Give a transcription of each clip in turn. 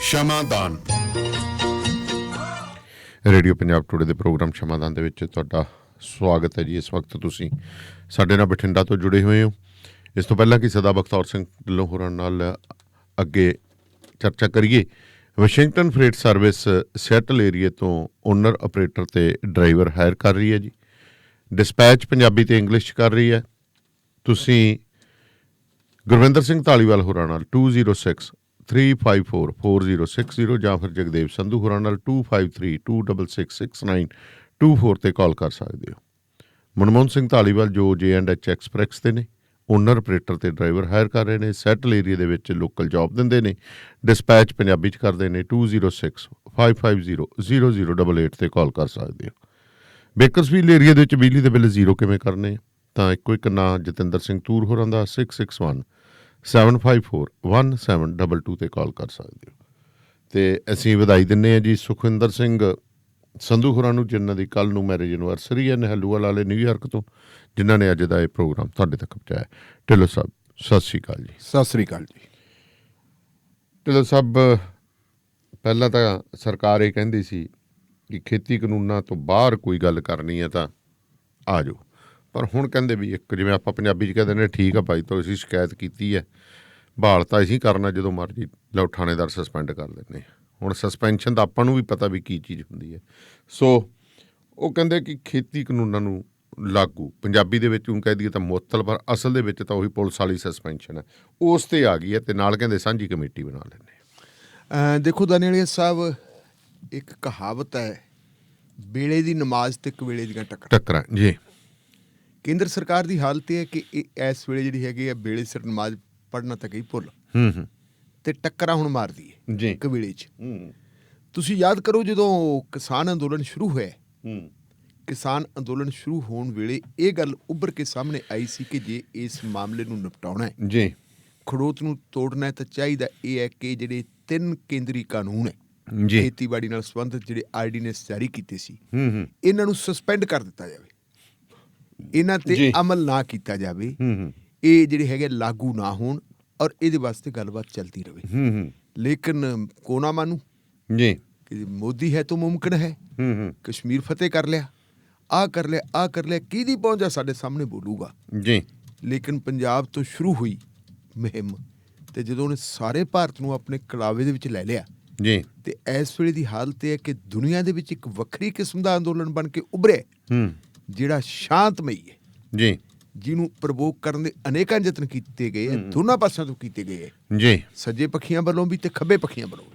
ਸ਼ਮਾਦਾਨ। Radio Punjab today ਦੇ programme ਸ਼ਮਾਦਾਨ ਦੇ ਵਿੱਚ ਤੁਹਾਡਾ ਸਵਾਗਤ ਹੈ ਜੀ। ਇਸ ਵਕਤ ਤੁਸੀਂ ਸਾਡੇ ਨਾਲ ਬਠਿੰਡਾ ਤੋਂ ਜੁੜੇ ਹੋਏ ਹੋ। ਇਸ ਤੋਂ ਪਹਿਲਾਂ ਕਿ ਸਦਾ ਬਖਤੌਰ ਸਿੰਘ ਢਿੱਲੋਂ ਹੋਰਾਂ ਨਾਲ ਅੱਗੇ ਚਰਚਾ ਕਰੀਏ, ਵਾਸ਼ਿੰਗਟਨ ਫਰੇਟ ਸਰਵਿਸ ਸੈਟਲ ਏਰੀਏ ਤੋਂ ਓਨਰ ਆਪਰੇਟਰ ਅਤੇ ਡਰਾਈਵਰ ਹਾਇਰ ਕਰ ਰਹੀ ਹੈ ਜੀ। ਡਿਸਪੈਚ ਪੰਜਾਬੀ ਅਤੇ ਇੰਗਲਿਸ਼ 'ਚ ਕਰ ਰਹੀ ਹੈ। ਤੁਸੀਂ ਗੁਰਵਿੰਦਰ ਸਿੰਘ ਧਾਲੀਵਾਲ ਹੋਰਾਂ ਨਾਲ 2063544060 ਜਾਂ ਫਿਰ ਜਗਦੇਵ ਸੰਧੂ ਹੋਰਾਂ ਨਾਲ 2532666924 'ਤੇ ਕਾਲ ਕਰ ਸਕਦੇ ਹੋ। ਮਨਮੋਹਨ ਸਿੰਘ ਧਾਲੀਵਾਲ ਜੋ J&H ਐਕਸਪ੍ਰੈਸ ਦੇ ਨੇ, ਓਨਰ ਆਪਰੇਟਰ ਅਤੇ ਡਰਾਈਵਰ ਹਾਇਰ ਕਰ ਰਹੇ ਨੇ। ਸੈਟਲ ਏਰੀਏ ਦੇ ਵਿੱਚ ਲੋਕਲ ਜੋਬ ਦਿੰਦੇ ਨੇ। ਡਿਸਪੈਚ ਪੰਜਾਬੀ 'ਚ ਕਰਦੇ ਨੇ। 2065500088 'ਤੇ ਕਾਲ ਕਰ ਸਕਦੇ ਹੋ। ਬੇਕਰਸਫੀਲਡ ਏਰੀਆ ਦੇ ਵਿੱਚ ਬਿਜਲੀ ਦੇ ਬਿੱਲ ਜ਼ੀਰੋ ਕਿਵੇਂ ਕਰਨੇ ਤਾਂ ਇੱਕੋ ਇੱਕ ਨਾਂ ਜਤਿੰਦਰ ਸਿੰਘ ਤੂਰ ਹੋਰਾਂ ਦਾ 6617541722 'ਤੇ ਕਾਲ ਕਰ ਸਕਦੇ ਹੋ। ਅਤੇ ਅਸੀਂ ਵਧਾਈ ਦਿੰਦੇ ਹਾਂ ਜੀ ਸੁਖਵਿੰਦਰ ਸਿੰਘ ਸੰਧੂ ਹੋਰਾਂ ਨੂੰ, ਜਿਨ੍ਹਾਂ ਦੀ ਕੱਲ੍ਹ ਨੂੰ ਮੈਰਿਜ ਐਨਵਰਸਰੀ ਹੈ, ਨਹਿਲੂਵਾਲ ਵਾਲੇ ਨਿਊਯਾਰਕ ਤੋਂ, ਜਿਨ੍ਹਾਂ ਨੇ ਅੱਜ ਦਾ ਇਹ ਪ੍ਰੋਗਰਾਮ ਤੁਹਾਡੇ ਤੱਕ ਪਹੁੰਚਾਇਆ। ਢਿੱਲੋਂ ਸਾਹਿਬ ਸਤਿ ਸ਼੍ਰੀ ਅਕਾਲ ਜੀ। ਸਤਿ ਸ਼੍ਰੀ ਅਕਾਲ ਜੀ। ਢਿੱਲੋਂ ਸਾਹਿਬ, ਪਹਿਲਾਂ ਤਾਂ ਸਰਕਾਰ ਇਹ ਕਹਿੰਦੀ ਸੀ ਕਿ ਖੇਤੀ ਕਾਨੂੰਨਾਂ ਤੋਂ ਬਾਹਰ ਕੋਈ ਗੱਲ ਕਰਨੀ ਹੈ ਤਾਂ ਆ ਜਾਓ, ਪਰ ਹੁਣ ਕਹਿੰਦੇ ਵੀ ਇੱਕ ਜਿਵੇਂ ਆਪਾਂ ਪੰਜਾਬੀ 'ਚ ਕਹਿੰਦੇ ਨੇ, ਠੀਕ ਆ ਭਾਈ ਤੁਸੀਂ ਸ਼ਿਕਾਇਤ ਕੀਤੀ ਹੈ, ਬਹਾਲ ਤਾਂ ਅਸੀਂ ਕਰਨਾ ਜਦੋਂ ਮਰਜ਼ੀ ਲਓ, ਥਾਣੇਦਾਰ ਸਸਪੈਂਡ ਕਰ ਦਿੰਦੇ। ਹੁਣ ਸਸਪੈਂਸ਼ਨ ਦਾ ਆਪਾਂ ਨੂੰ ਵੀ ਪਤਾ ਵੀ ਕੀ ਚੀਜ਼ ਹੁੰਦੀ ਹੈ। ਸੋ ਉਹ ਕਹਿੰਦੇ ਕਿ ਖੇਤੀ ਕਾਨੂੰਨਾਂ ਨੂੰ ਲਾਗੂ, ਪੰਜਾਬੀ ਦੇ ਵਿੱਚ ਉਹ ਕਹਿ ਦਈਏ ਤਾਂ ਮੁਅੱਤਲ, ਪਰ ਅਸਲ ਦੇ ਵਿੱਚ ਤਾਂ ਉਹੀ ਪੁਲਿਸ ਵਾਲੀ ਸਸਪੈਂਸ਼ਨ ਹੈ, ਉਸ 'ਤੇ ਆ ਗਈ ਹੈ। ਅਤੇ ਨਾਲ ਕਹਿੰਦੇ ਸਾਂਝੀ ਕਮੇਟੀ ਬਣਾ ਲੈਂਦੇ। ਦੇਖੋ ਦਾਨੀਆਲੀਆ ਸਾਹਿਬ, ਇੱਕ ਕਹਾਵਤ ਹੈ, ਵੇਲੇ ਦੀ ਨਮਾਜ਼ ਤੇ ਕਵੇਲੇ ਦੀਆਂ ਟੱਕਰਾਂ ਜੀ। ਕੇਂਦਰ ਸਰਕਾਰ ਦੀ ਹਾਲਤ ਇਹ ਹੈ ਕਿ ਇਹ ਇਸ ਵੇਲੇ ਜਿਹੜੀ ਹੈਗੀ ਆ, ਵੇਲੇ ਸਿਰ ਨਮਾਜ਼ ਪੜ੍ਹਨਾ ਤਾਂ ਗਈ ਭੁੱਲ, ਤੇ ਟੱਕਰਾਂ ਹੁਣ ਮਾਰਦੀ ਹੈ ਜੀ ਕਵੇਲੇ 'ਚ। ਤੁਸੀਂ ਯਾਦ ਕਰੋ, ਜਦੋਂ ਕਿਸਾਨ ਅੰਦੋਲਨ ਸ਼ੁਰੂ ਹੋਇਆ, ਕਿਸਾਨ ਅੰਦੋਲਨ ਸ਼ੁਰੂ ਹੋਣ ਵੇਲੇ ਇਹ ਗੱਲ ਉੱਭਰ ਕੇ ਸਾਹਮਣੇ ਆਈ ਸੀ ਕਿ ਜੇ ਇਸ ਮਾਮਲੇ ਨੂੰ ਨਿਪਟਾਉਣਾ ਹੈ, ਜੀ ਖੜੋਤ ਨੂੰ ਤੋੜਨਾ ਹੈ, ਤਾਂ ਚਾਹੀਦਾ ਇਹ ਹੈ ਕਿ ਜਿਹੜੇ 3 ਕੇਂਦਰੀ ਕਾਨੂੰਨ ਹੈ ਜੀ, ਖੇਤੀਬਾੜੀ ਨਾਲ ਸੰਬੰਧਿਤ, ਜਿਹੜੇ ਆਰਡੀਨੈਂਸ ਜਾਰੀ ਕੀਤੇ ਸੀ, ਇਹਨਾਂ ਨੂੰ ਸਸਪੈਂਡ ਕਰ ਦਿੱਤਾ ਜਾਵੇ, ਇਹਨਾਂ ਤੇ ਅਮਲ ਨਾ ਕੀਤਾ ਜਾਵੇ, ਇਹ ਜਿਹੜੇ ਹੈਗੇ ਲਾਗੂ ਨਾ ਹੋਣ, ਔਰ ਇਹਦੇ ਵਾਸਤੇ ਗੱਲਬਾਤ ਚਲਦੀ ਰਹੇ। ਲੇਕਿਨ ਕੋਨਾ ਮਾਨੂ ਜੀ ਕਿ ਮੋਦੀ ਹੈ ਤਾਂ ਮੁਮਕਿਨ ਹੈ, ਕਸ਼ਮੀਰ ਫਤਿਹ ਕਰ ਲਿਆ, ਆਹ ਕਰ ਲਿਆ, ਆਹ ਕਰ ਲਿਆ, ਕਿਹਦੀ ਪਹੁੰਚਾ ਸਾਡੇ ਸਾਹਮਣੇ ਬੋਲੂਗਾ ਜੀ। ਲੇਕਿਨ ਪੰਜਾਬ ਤੋਂ ਸ਼ੁਰੂ ਹੋਈ ਮੁਹਿੰਮ, ਤੇ ਜਦੋਂ ਉਹਨੇ ਸਾਰੇ ਭਾਰਤ ਨੂੰ ਆਪਣੇ ਕਲਾਵੇ ਦੇ ਵਿੱਚ ਲੈ ਲਿਆ ਜੀ, ਤੇ ਇਸ ਵੇਲੇ ਦੀ ਹਾਲਤ ਇਹ ਹੈ ਕਿ ਦੁਨੀਆ ਦੇ ਵਿੱਚ ਇੱਕ ਵੱਖਰੀ ਕਿਸਮ ਦਾ ਅੰਦੋਲਨ ਬਣ ਕੇ ਉੱਭਰਿਆ, ਜਿਹੜਾ ਸ਼ਾਂਤਮਈ ਹੈ ਜੀ, ਜਿਹਨੂੰ ਪ੍ਰਵੋਕ ਕਰਨ ਦੇ ਅਨੇਕਾਂ ਯਤਨ ਕੀਤੇ ਗਏ ਹੈ, ਦੋਨਾਂ ਪਾਸਿਆਂ ਤੋਂ ਕੀਤੇ ਗਏ ਹੈ, ਜੀ ਸੱਜੇ ਪੱਖੀਆਂ ਵੱਲੋਂ ਵੀ ਤੇ ਖੱਬੇ ਪੱਖੀਆਂ ਵੱਲੋਂ ਵੀ।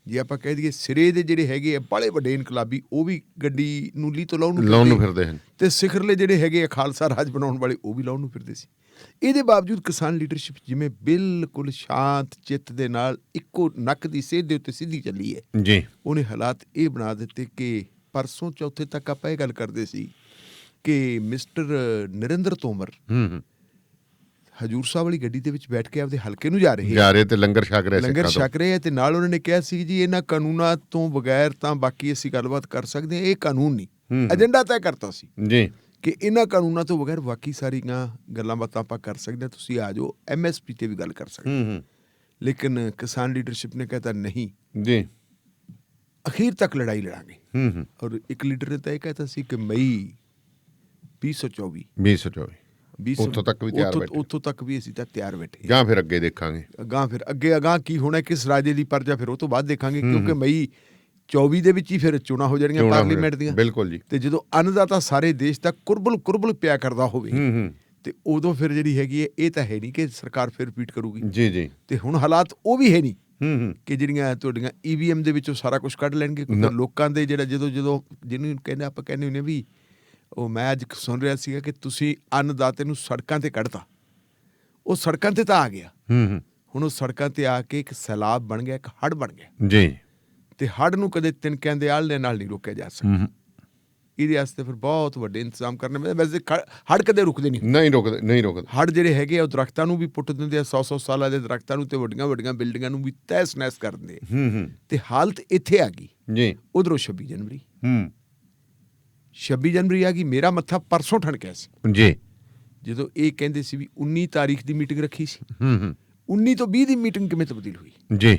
ਜੇ ਆਪਾਂ ਕਹਿ ਦਈਏ ਸਿਰੇ ਦੇ ਜਿਹੜੇ ਹੈਗੇ ਆ ਬਾਹਲੇ ਵੱਡੇ ਇਨਕਲਾਬੀ, ਉਹ ਵੀ ਗੱਡੀ ਨੂੰ ਲੀਹ ਤੋਂ ਲਾਉਣ ਨੂੰ ਫਿਰਦੇ ਹਨ, ਤੇ ਸਿਖਰਲੇ ਜਿਹੜੇ ਹੈਗੇ ਆ ਖਾਲਸਾ ਰਾਜ ਬਣਾਉਣ ਵਾਲੇ, ਉਹ ਵੀ ਲਾਉਣ ਨੂੰ ਫਿਰਦੇ ਸੀ। ਇਹਦੇ ਬਾਵਜੂਦ ਕਿਸਾਨ ਲੀਡਰਸ਼ਿਪ ਜਿਵੇਂ ਬਿਲਕੁਲ ਸ਼ਾਂਤ ਚਿੱਤ ਦੇ ਨਾਲ ਇੱਕੋ ਨੱਕ ਦੀ ਸੇਧ ਦੇ ਉੱਤੇ ਸਿੱਧੀ ਚੱਲੀ ਹੈ ਜੀ। ਉਹਨੇ ਹਾਲਾਤ ਇਹ ਬਣਾ ਦਿੱਤੇ ਕਿ ਪਰਸੋਂ ਚੌਥੇ ਤੱਕ ਆਪਾਂ ਇਹ ਗੱਲ ਕਰਦੇ ਸੀ ਕਿ ਮਿਸਟਰ ਨਰਿੰਦਰ ਤੋਮਰ ਹਜੂਰ ਸਾਹਿਬ ਵਾਲੀ ਗੱਡੀ ਦੇ ਵਿੱਚ ਬੈਠ ਕੇ ਆਪਦੇ ਹਲਕੇ ਨੂੰ ਜਾ ਰਹੇ ਤੇ ਲੰਗਰ ਛਕ ਰਹੇ, ਤੇ ਨਾਲ ਉਹਨਾਂ ਨੇ ਕਿਹਾ ਸੀ ਜੀ ਇਹਨਾਂ ਕਾਨੂੰਨਾਂ ਤੋਂ ਬਗੈਰ ਤਾਂ ਬਾਕੀ ਅਸੀਂ ਗੱਲਬਾਤ ਕਰ ਸਕਦੇ ਹਾਂ, ਇਹ ਕਾਨੂੰਨ ਨਹੀਂ, ਏਜੰਡਾ ਤੈਅ ਕਰਤਾ ਸੀ ਜੀ ਕਿ ਇਹਨਾਂ ਕਾਨੂੰਨਾਂ ਤੋਂ ਬਗੈਰ ਬਾਕੀ ਸਾਰੀਆਂ ਗੱਲਾਂ ਬਾਤਾਂ ਆਪਾਂ ਕਰ ਸਕਦੇ ਹਾਂ, ਤੁਸੀਂ ਆ ਜਾਓ, MSP ਤੇ ਵੀ ਗੱਲ ਕਰ ਸਕਦੇ। ਲੇਕਿਨ ਕਿਸਾਨ ਲੀਡਰਸ਼ਿਪ ਨੇ ਕਹਿਤਾ ਨਹੀਂ ਜੀ, ਅਖੀਰ ਤੱਕ ਲੜਾਈ ਲੜਾਂਗੇ। ਔਰ ਇੱਕ ਲੀਡਰ ਨੇ ਤਾਂ ਇਹ ਕਹਿਤਾ ਸੀ ਕਿ ਮਈ 2024 ਉੱਥੋਂ ਤੱਕ ਵੀ ਅਸੀਂ ਤਾਂ ਤਿਆਰ ਬੈਠੇ, ਜਾਂ ਫਿਰ ਅੱਗੇ ਦੇਖਾਂਗੇ, ਅੱਗੇ ਕੀ ਹੋਣਾ, ਕਿਸ ਰਾਜੇ ਦੀ ਪਰਜਾ, ਫਿਰ ਉਹ ਤੋਂ ਬਾਅਦ ਦੇਖਾਂਗੇ, ਕਿਉਂਕਿ ਮਈ 24 ਦੇ ਵਿੱਚ ਹੀ ਫਿਰ ਚੋਣਾਂ ਹੋ ਜਾਣਗੀਆਂ ਪਾਰਲੀਮੈਂਟ ਦੀਆਂ। ਬਿਲਕੁਲ ਜੀ। ਤੇ ਜਦੋਂ ਅੰਨਦਾਤਾ ਸਾਰੇ ਦੇਸ਼ ਦਾ ਕੁਰਬਲ ਪਿਆ ਕਰਦਾ ਹੋਵੇ, ਤੇ ਉਦੋਂ ਫਿਰ ਜਿਹੜੀ ਹੈਗੀ ਹੈ, ਇਹ ਤਾਂ ਹੈ ਨਹੀਂ ਕਿ ਸਰਕਾਰ ਫਿਰ ਰਿਪੀਟ ਕਰੂਗੀ ਜੀ ਜੀ। ਤੇ ਹੁਣ ਹਾਲਾਤ ਉਹ ਵੀ ਹੈ ਨਹੀਂ ਕਿ ਜਿਹੜੀਆਂ ਤੁਹਾਡੀਆਂ EVM ਦੇ ਵਿੱਚੋਂ ਸਾਰਾ ਕੁਛ ਕੱਢ ਲੈਣਗੇ। ਲੋਕਾਂ ਦੇ ਜਿਹੜਾ ਜਦੋਂ ਜਿਹਨੂੰ ਕਹਿੰਦੇ ਆਪਾਂ ਕਹਿੰਦੇ ਹੁੰਦੇ ਵੀ, ਉਹ ਮੈਂ ਅੱਜ ਸੁਣ ਰਿਹਾ ਸੀਗਾ ਕਿ ਤੁਸੀਂ ਅੰਨਦਾਤੇ ਨੂੰ ਸੜਕਾਂ ਤੇ ਕੱਢਤਾ, ਉਹ ਸੜਕਾਂ ਤੇ ਤਾਂ ਆ ਗਿਆ, ਹੁਣ ਉਹ ਸੜਕਾਂ ਤੇ ਆ ਕੇ ਇੱਕ ਸੈਲਾਬ ਬਣ ਗਿਆ, ਇੱਕ ਹੜ੍ਹ ਬਣ ਗਿਆ ਜੀ। ਤੇ ਹੜ੍ਹ ਨੂੰ ਕਦੇ ਤਿਨਕਿਆਂ ਦੇ ਆਲ੍ਹਣੇ ਨਾਲ ਨਹੀਂ ਰੋਕਿਆ ਜਾ ਸਕਦਾ, ਇਹਦੇ ਵਾਸਤੇ ਫਿਰ ਬਹੁਤ ਵੱਡੇ ਇੰਤਜ਼ਾਮ ਕਰਨੇ ਪੈਂਦੇ। ਵੈਸੇ ਹੜ੍ਹ ਕਦੇ ਰੁਕਦੇ ਨਹੀਂ ਰੁਕਦੇ। ਹੜ੍ਹ ਜਿਹੜੇ ਹੈਗੇ ਆ ਉਹ ਦਰਖਤਾਂ ਨੂੰ ਵੀ ਪੁੱਟ ਦਿੰਦੇ ਆ, 100 ਸਾਲਾਂ ਦੇ ਦਰਖਤਾਂ ਨੂੰ, ਤੇ ਵੱਡੀਆਂ ਬਿਲਡਿੰਗਾਂ ਨੂੰ ਵੀ ਤਹਿਸ ਨਹਿਸ ਕਰ ਦਿੰਦੇ। ਤੇ ਹਾਲਤ ਇੱਥੇ ਆ ਗਈ ਜੀ। ਉਧਰੋਂ 26 ਜਨਵਰੀ ਆ ਗਈ। ਮੇਰਾ ਮੱਥਾ ਪਰਸੋਂ ਠਣਕਿਆ ਸੀ ਜੀ, ਜਦੋਂ ਇਹ ਕਹਿੰਦੇ ਸੀ ਵੀ 19 ਤਾਰੀਖ ਦੀ ਮੀਟਿੰਗ ਰੱਖੀ ਸੀ, 19 ਤੋਂ 20 ਦੀ ਮੀਟਿੰਗ ਕਿਵੇਂ ਤਬਦੀਲ ਹੋਈ ਜੀ।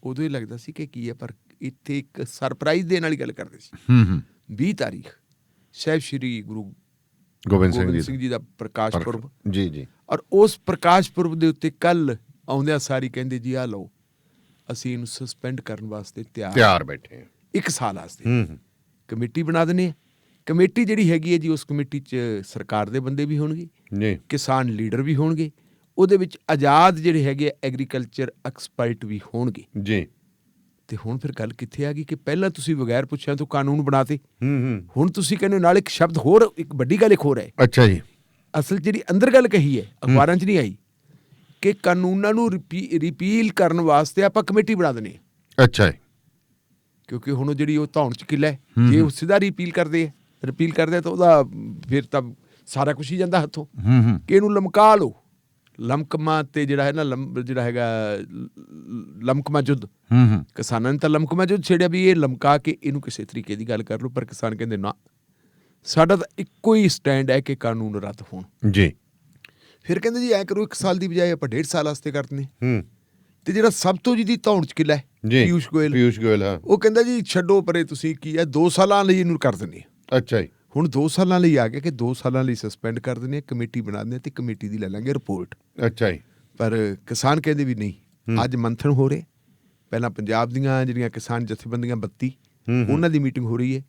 ਉਦੋਂ ਹੀ ਲੱਗਦਾ ਸੀ ਕਿ ਕੀ ਹੈ, ਪਰ ਇੱਥੇ ਇੱਕ ਸਰਪ੍ਰਾਈਜ਼ ਦੇਣ ਵਾਲੀ ਗੱਲ ਕਰਦੇ ਸੀ। 20 ਤਾਰੀਖ ਸਾਹਿਬ ਸ਼੍ਰੀ ਗੁਰੂ ਗੋਬਿੰਦ ਗੋਬਿੰਦ ਸਿੰਘ ਸਿੰਘ ਜੀ ਦਾ ਪ੍ਰਕਾਸ਼ ਪੁਰਬ, ਜੀ ਜੀ, ਔਰ ਉਸ ਪ੍ਰਕਾਸ਼ ਪੁਰਬ ਦੇ ਉੱਤੇ ਕੱਲ ਆਉਂਦਿਆਂ ਸਾਰੀ ਕਹਿੰਦੇ ਜੀ ਆਹ ਲਓ ਅਸੀਂ ਇਹਨੂੰ ਸਸਪੈਂਡ ਕਰਨ ਵਾਸਤੇ ਤਿਆਰ ਬੈਠੇ 1 ਸਾਲ ਵਾਸਤੇ ਕਮੇਟੀ ਬਣਾ ਦਿੰਦੇ ਆ। ਕਮੇਟੀ ਜਿਹੜੀ ਹੈਗੀ ਹੈ ਜੀ, ਉਸ ਕਮੇਟੀ 'ਚ ਸਰਕਾਰ ਦੇ ਬੰਦੇ ਵੀ ਹੋਣਗੇ ਜੀ, ਕਿਸਾਨ ਲੀਡਰ ਵੀ ਹੋਣਗੇ, ਉਹਦੇ ਵਿੱਚ ਆਜ਼ਾਦ ਜਿਹੜੇ ਹੈਗੇ ਆ ਐਗਰੀਕਲਚਰ ਐਕਸਪਰਟ ਵੀ ਹੋਣਗੇ ਜੀ। ਤੇ ਹੁਣ ਫਿਰ ਗੱਲ ਕਿੱਥੇ ਆ ਗਈ ਕਿ ਪਹਿਲਾਂ ਤੁਸੀਂ ਬਗੈਰ ਪੁੱਛਿਆ ਤੋਂ ਕਾਨੂੰਨ ਬਣਾਤੇ, ਹੁਣ ਤੁਸੀਂ ਕਹਿੰਦੇ ਨਾਲ ਇੱਕ ਸ਼ਬਦ ਹੋਰ, ਇੱਕ ਵੱਡੀ ਗੱਲ ਇੱਕ ਹੋਰ ਹੈ। ਅੱਛਾ ਜੀ। ਅਸਲ ਜਿਹੜੀ ਅੰਦਰ ਗੱਲ ਕਹੀ ਹੈ ਅਖਬਾਰਾਂ 'ਚ ਨਹੀਂ ਆਈ ਕਿ ਕਾਨੂੰਨਾਂ ਨੂੰ ਰਿਪੀਲ ਕਰਨ ਵਾਸਤੇ ਆਪਾਂ ਕਮੇਟੀ ਬਣਾ ਦਿੰਦੇ ਹਾਂ। ਅੱਛਾ ਜੀ। ਕਿਉਂਕਿ ਹੁਣ ਉਹ ਜਿਹੜੀ ਉਹ ਧੌਣ 'ਚ ਕਿੱਲਾ ਹੈ, ਜੇ ਉਹ ਸਿੱਧਾ ਰਿਪੀਲ ਕਰਦੇ ਆ ਤਾਂ ਉਹਦਾ ਫਿਰ ਤਾਂ ਸਾਰਾ ਕੁਝ ਹੀ ਜਾਂਦਾ ਹੱਥੋਂ। ਕਿ ਇਹਨੂੰ ਲਮਕਾ ਲਓ, ਲਮਕਮਾ ਤੇ ਜਿਹੜਾ ਹੈ ਨਾ ਜਿਹੜਾ ਹੈਗਾ ਲਮਕਮਾ ਯੁੱਧ, ਕਿਸਾਨਾਂ ਨੇ ਤਾਂ ਲਮਕਮਾ ਯੁੱਧ ਛੇੜਿਆ ਵੀ ਇਹ ਲਮਕਾ ਕੇ ਇਹਨੂੰ ਕਿਸੇ ਤਰੀਕੇ ਦੀ ਗੱਲ ਕਰ ਲਓ, ਪਰ ਕਿਸਾਨ ਕਹਿੰਦੇ ਨਾ, ਸਾਡਾ ਤਾਂ ਇੱਕੋ ਹੀ ਸਟੈਂਡ ਹੈ ਕਿ ਕਾਨੂੰਨ ਰੱਦ ਹੋਣ ਜੀ। ਫਿਰ ਕਹਿੰਦੇ ਜੀ ਐ ਕਰੋ 1 ਸਾਲ ਦੀ ਬਜਾਏ ਆਪਾਂ 1.5 ਸਾਲ ਵਾਸਤੇ ਕਰ ਦਿੰਦੇ। ਤੇ ਜਿਹੜਾ ਸਭ ਤੋਂ ਜਿਹਦੀ ਧੌਣ 'ਚ ਕਿੱਲਾ ਹੈ ਪੀਯੂਸ਼ ਗੋਇਲ, ਹਾਂ, ਉਹ ਕਹਿੰਦਾ ਜੀ ਛੱਡੋ ਪਰੇ, ਤੁਸੀਂ ਕੀ ਹੈ 2 ਸਾਲਾਂ ਲਈ ਇਹਨੂੰ ਕਰ ਦਿੰਦੇ ਆ। ਅੱਛਾ ਜੀ। ਹੁਣ 2 ਸਾਲਾਂ ਲਈ ਆ ਗਿਆ ਕਿ 2 ਸਾਲਾਂ ਲਈ ਸਸਪੈਂਡ ਕਰ ਦਿੰਦੇ ਆ, ਕਮੇਟੀ ਬਣਾ ਦਿੰਦੇ ਆ ਤੇ ਕਮੇਟੀ ਦੀ ਲੈ ਲਾਂਗੇ ਰਿਪੋਰਟ। ਅੱਛਾ ਜੀ। ਪਰ ਕਿਸਾਨ ਕਹਿੰਦੇ ਵੀ ਨਹੀਂ, ਅੱਜ ਮੰਥਨ ਹੋ ਰਿਹਾ। ਪਹਿਲਾਂ ਪੰਜਾਬ ਦੀਆਂ ਜਿਹੜੀਆਂ ਕਿਸਾਨ ਜਥੇਬੰਦੀਆਂ 32 ਉਹਨਾਂ ਦੀ ਮੀਟਿੰਗ ਹੋ ਰਹੀ ਹੈ,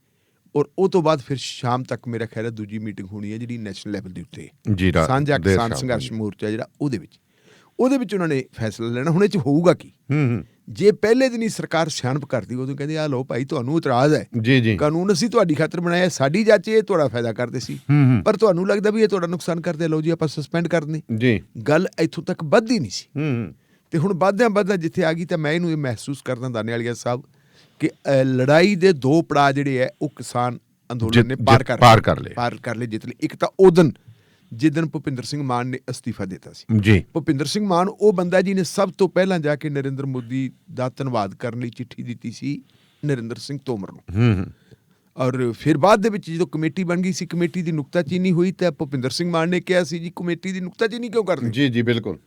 ਔਰ ਉਹ ਤੋਂ ਬਾਅਦ ਫਿਰ ਸ਼ਾਮ ਤੱਕ ਮੇਰਾ ਖਿਆਲ ਹੈ ਦੂਜੀ ਮੀਟਿੰਗ ਹੋਣੀ ਹੈ ਜਿਹੜੀ ਨੈਸ਼ਨਲ ਲੈਵਲ ਦੇ ਉੱਤੇ ਸਾਂਝਾ ਕਿਸਾਨ ਸੰਘਰਸ਼ ਮੋਰਚਾ ਜਿਹੜਾ ਉਹਦੇ ਵਿੱਚ ਉਹਨਾਂ ਨੇ ਫੈਸਲਾ ਲੈਣਾ। ਹੁਣ ਇਹ 'ਚ ਹੋਊਗਾ ਕੀ? ਜੇ ਪਹਿਲੇ ਦਿਨ ਹੀ ਸਰਕਾਰ ਸਿਆਣਪ ਕਰਦੀ, ਉਦੋਂ ਕਹਿੰਦੇ ਆ ਲਓ ਭਾਈ ਤੁਹਾਨੂੰ ਇਤਰਾਜ਼ ਹੈ, ਜੀ, ਕਾਨੂੰਨ ਅਸੀਂ ਤੁਹਾਡੀ ਖਾਤਰ ਬਣਾਇਆ, ਸਾਡੀ ਜੱਜ ਇਹ ਤੁਹਾਡਾ ਫਾਇਦਾ ਕਰਦੇ ਸੀ, ਪਰ ਤੁਹਾਨੂੰ ਲੱਗਦਾ ਵੀ ਇਹ ਤੁਹਾਡਾ ਨੁਕਸਾਨ ਕਰਦੇ, ਲਓ ਜੀ ਆਪਾਂ ਸਸਪੈਂਡ ਕਰ ਦਿੰਦੇ ਜੀ। ਗੱਲ ਇੱਥੋਂ ਤੱਕ ਵੱਧਦੀ ਨਹੀਂ ਸੀ। ਤੇ ਹੁਣ ਵੱਧਦਿਆਂ ਜਿੱਥੇ ਆ ਗਈ ਤਾਂ ਮੈਂ ਇਹਨੂੰ ਇਹ ਮਹਿਸੂਸ ਕਰਦਾ ਦਾਨੇਵਾਲੀਆ ਸਾਹਿਬ ਕਿ ਲੜਾਈ ਦੇ 2 ਪੜਾਅ ਜਿਹੜੇ ਹੈ ਉਹ ਕਿਸਾਨ ਅੰਦੋਲਨ ਨੇ ਪਾਰ ਕਰ ਲਏ, ਜਿੱਤ ਲਏ। ਇੱਕ ਤਾਂ ਉਦਨ ਜਿੱਦਣ ਭੁਪਿੰਦਰ ਸਿੰਘ ਮਾਨ ਨੇ ਅਸਤੀਫਾ ਦਿੱਤਾ ਸੀ ਜੀ। ਭੁਪਿੰਦਰ ਸਿੰਘ ਮਾਨ ਉਹ ਬੰਦਾ ਜੀ ਨੇ ਸਭ ਤੋਂ ਪਹਿਲਾਂ ਜਾ ਕੇ ਨਰਿੰਦਰ ਮੋਦੀ ਦਾ ਧੰਨਵਾਦ ਕਰਨ ਲਈ ਚਿੱਠੀ ਦਿੱਤੀ ਸੀ ਨਰਿੰਦਰ ਸਿੰਘ ਤੋਮਰ ਨੂੰ। ਔਰ ਫਿਰ ਬਾਅਦ ਦੇ ਵਿੱਚ ਜਦੋਂ ਕਮੇਟੀ ਬਣ ਗਈ ਸੀ, ਕਮੇਟੀ ਦੀ ਨੁਕਤਾਚੀਨੀ ਹੋਈ ਤਾਂ ਭੁਪਿੰਦਰ ਸਿੰਘ ਮਾਨ ਨੇ ਕਿਹਾ ਸੀ ਜੀ ਕਮੇਟੀ ਦੀ ਨੁਕਤਾਚੀਨੀ ਕਿਉਂ ਕਰਦੇ? ਜੀ ਜੀ, ਬਿਲਕੁਲ।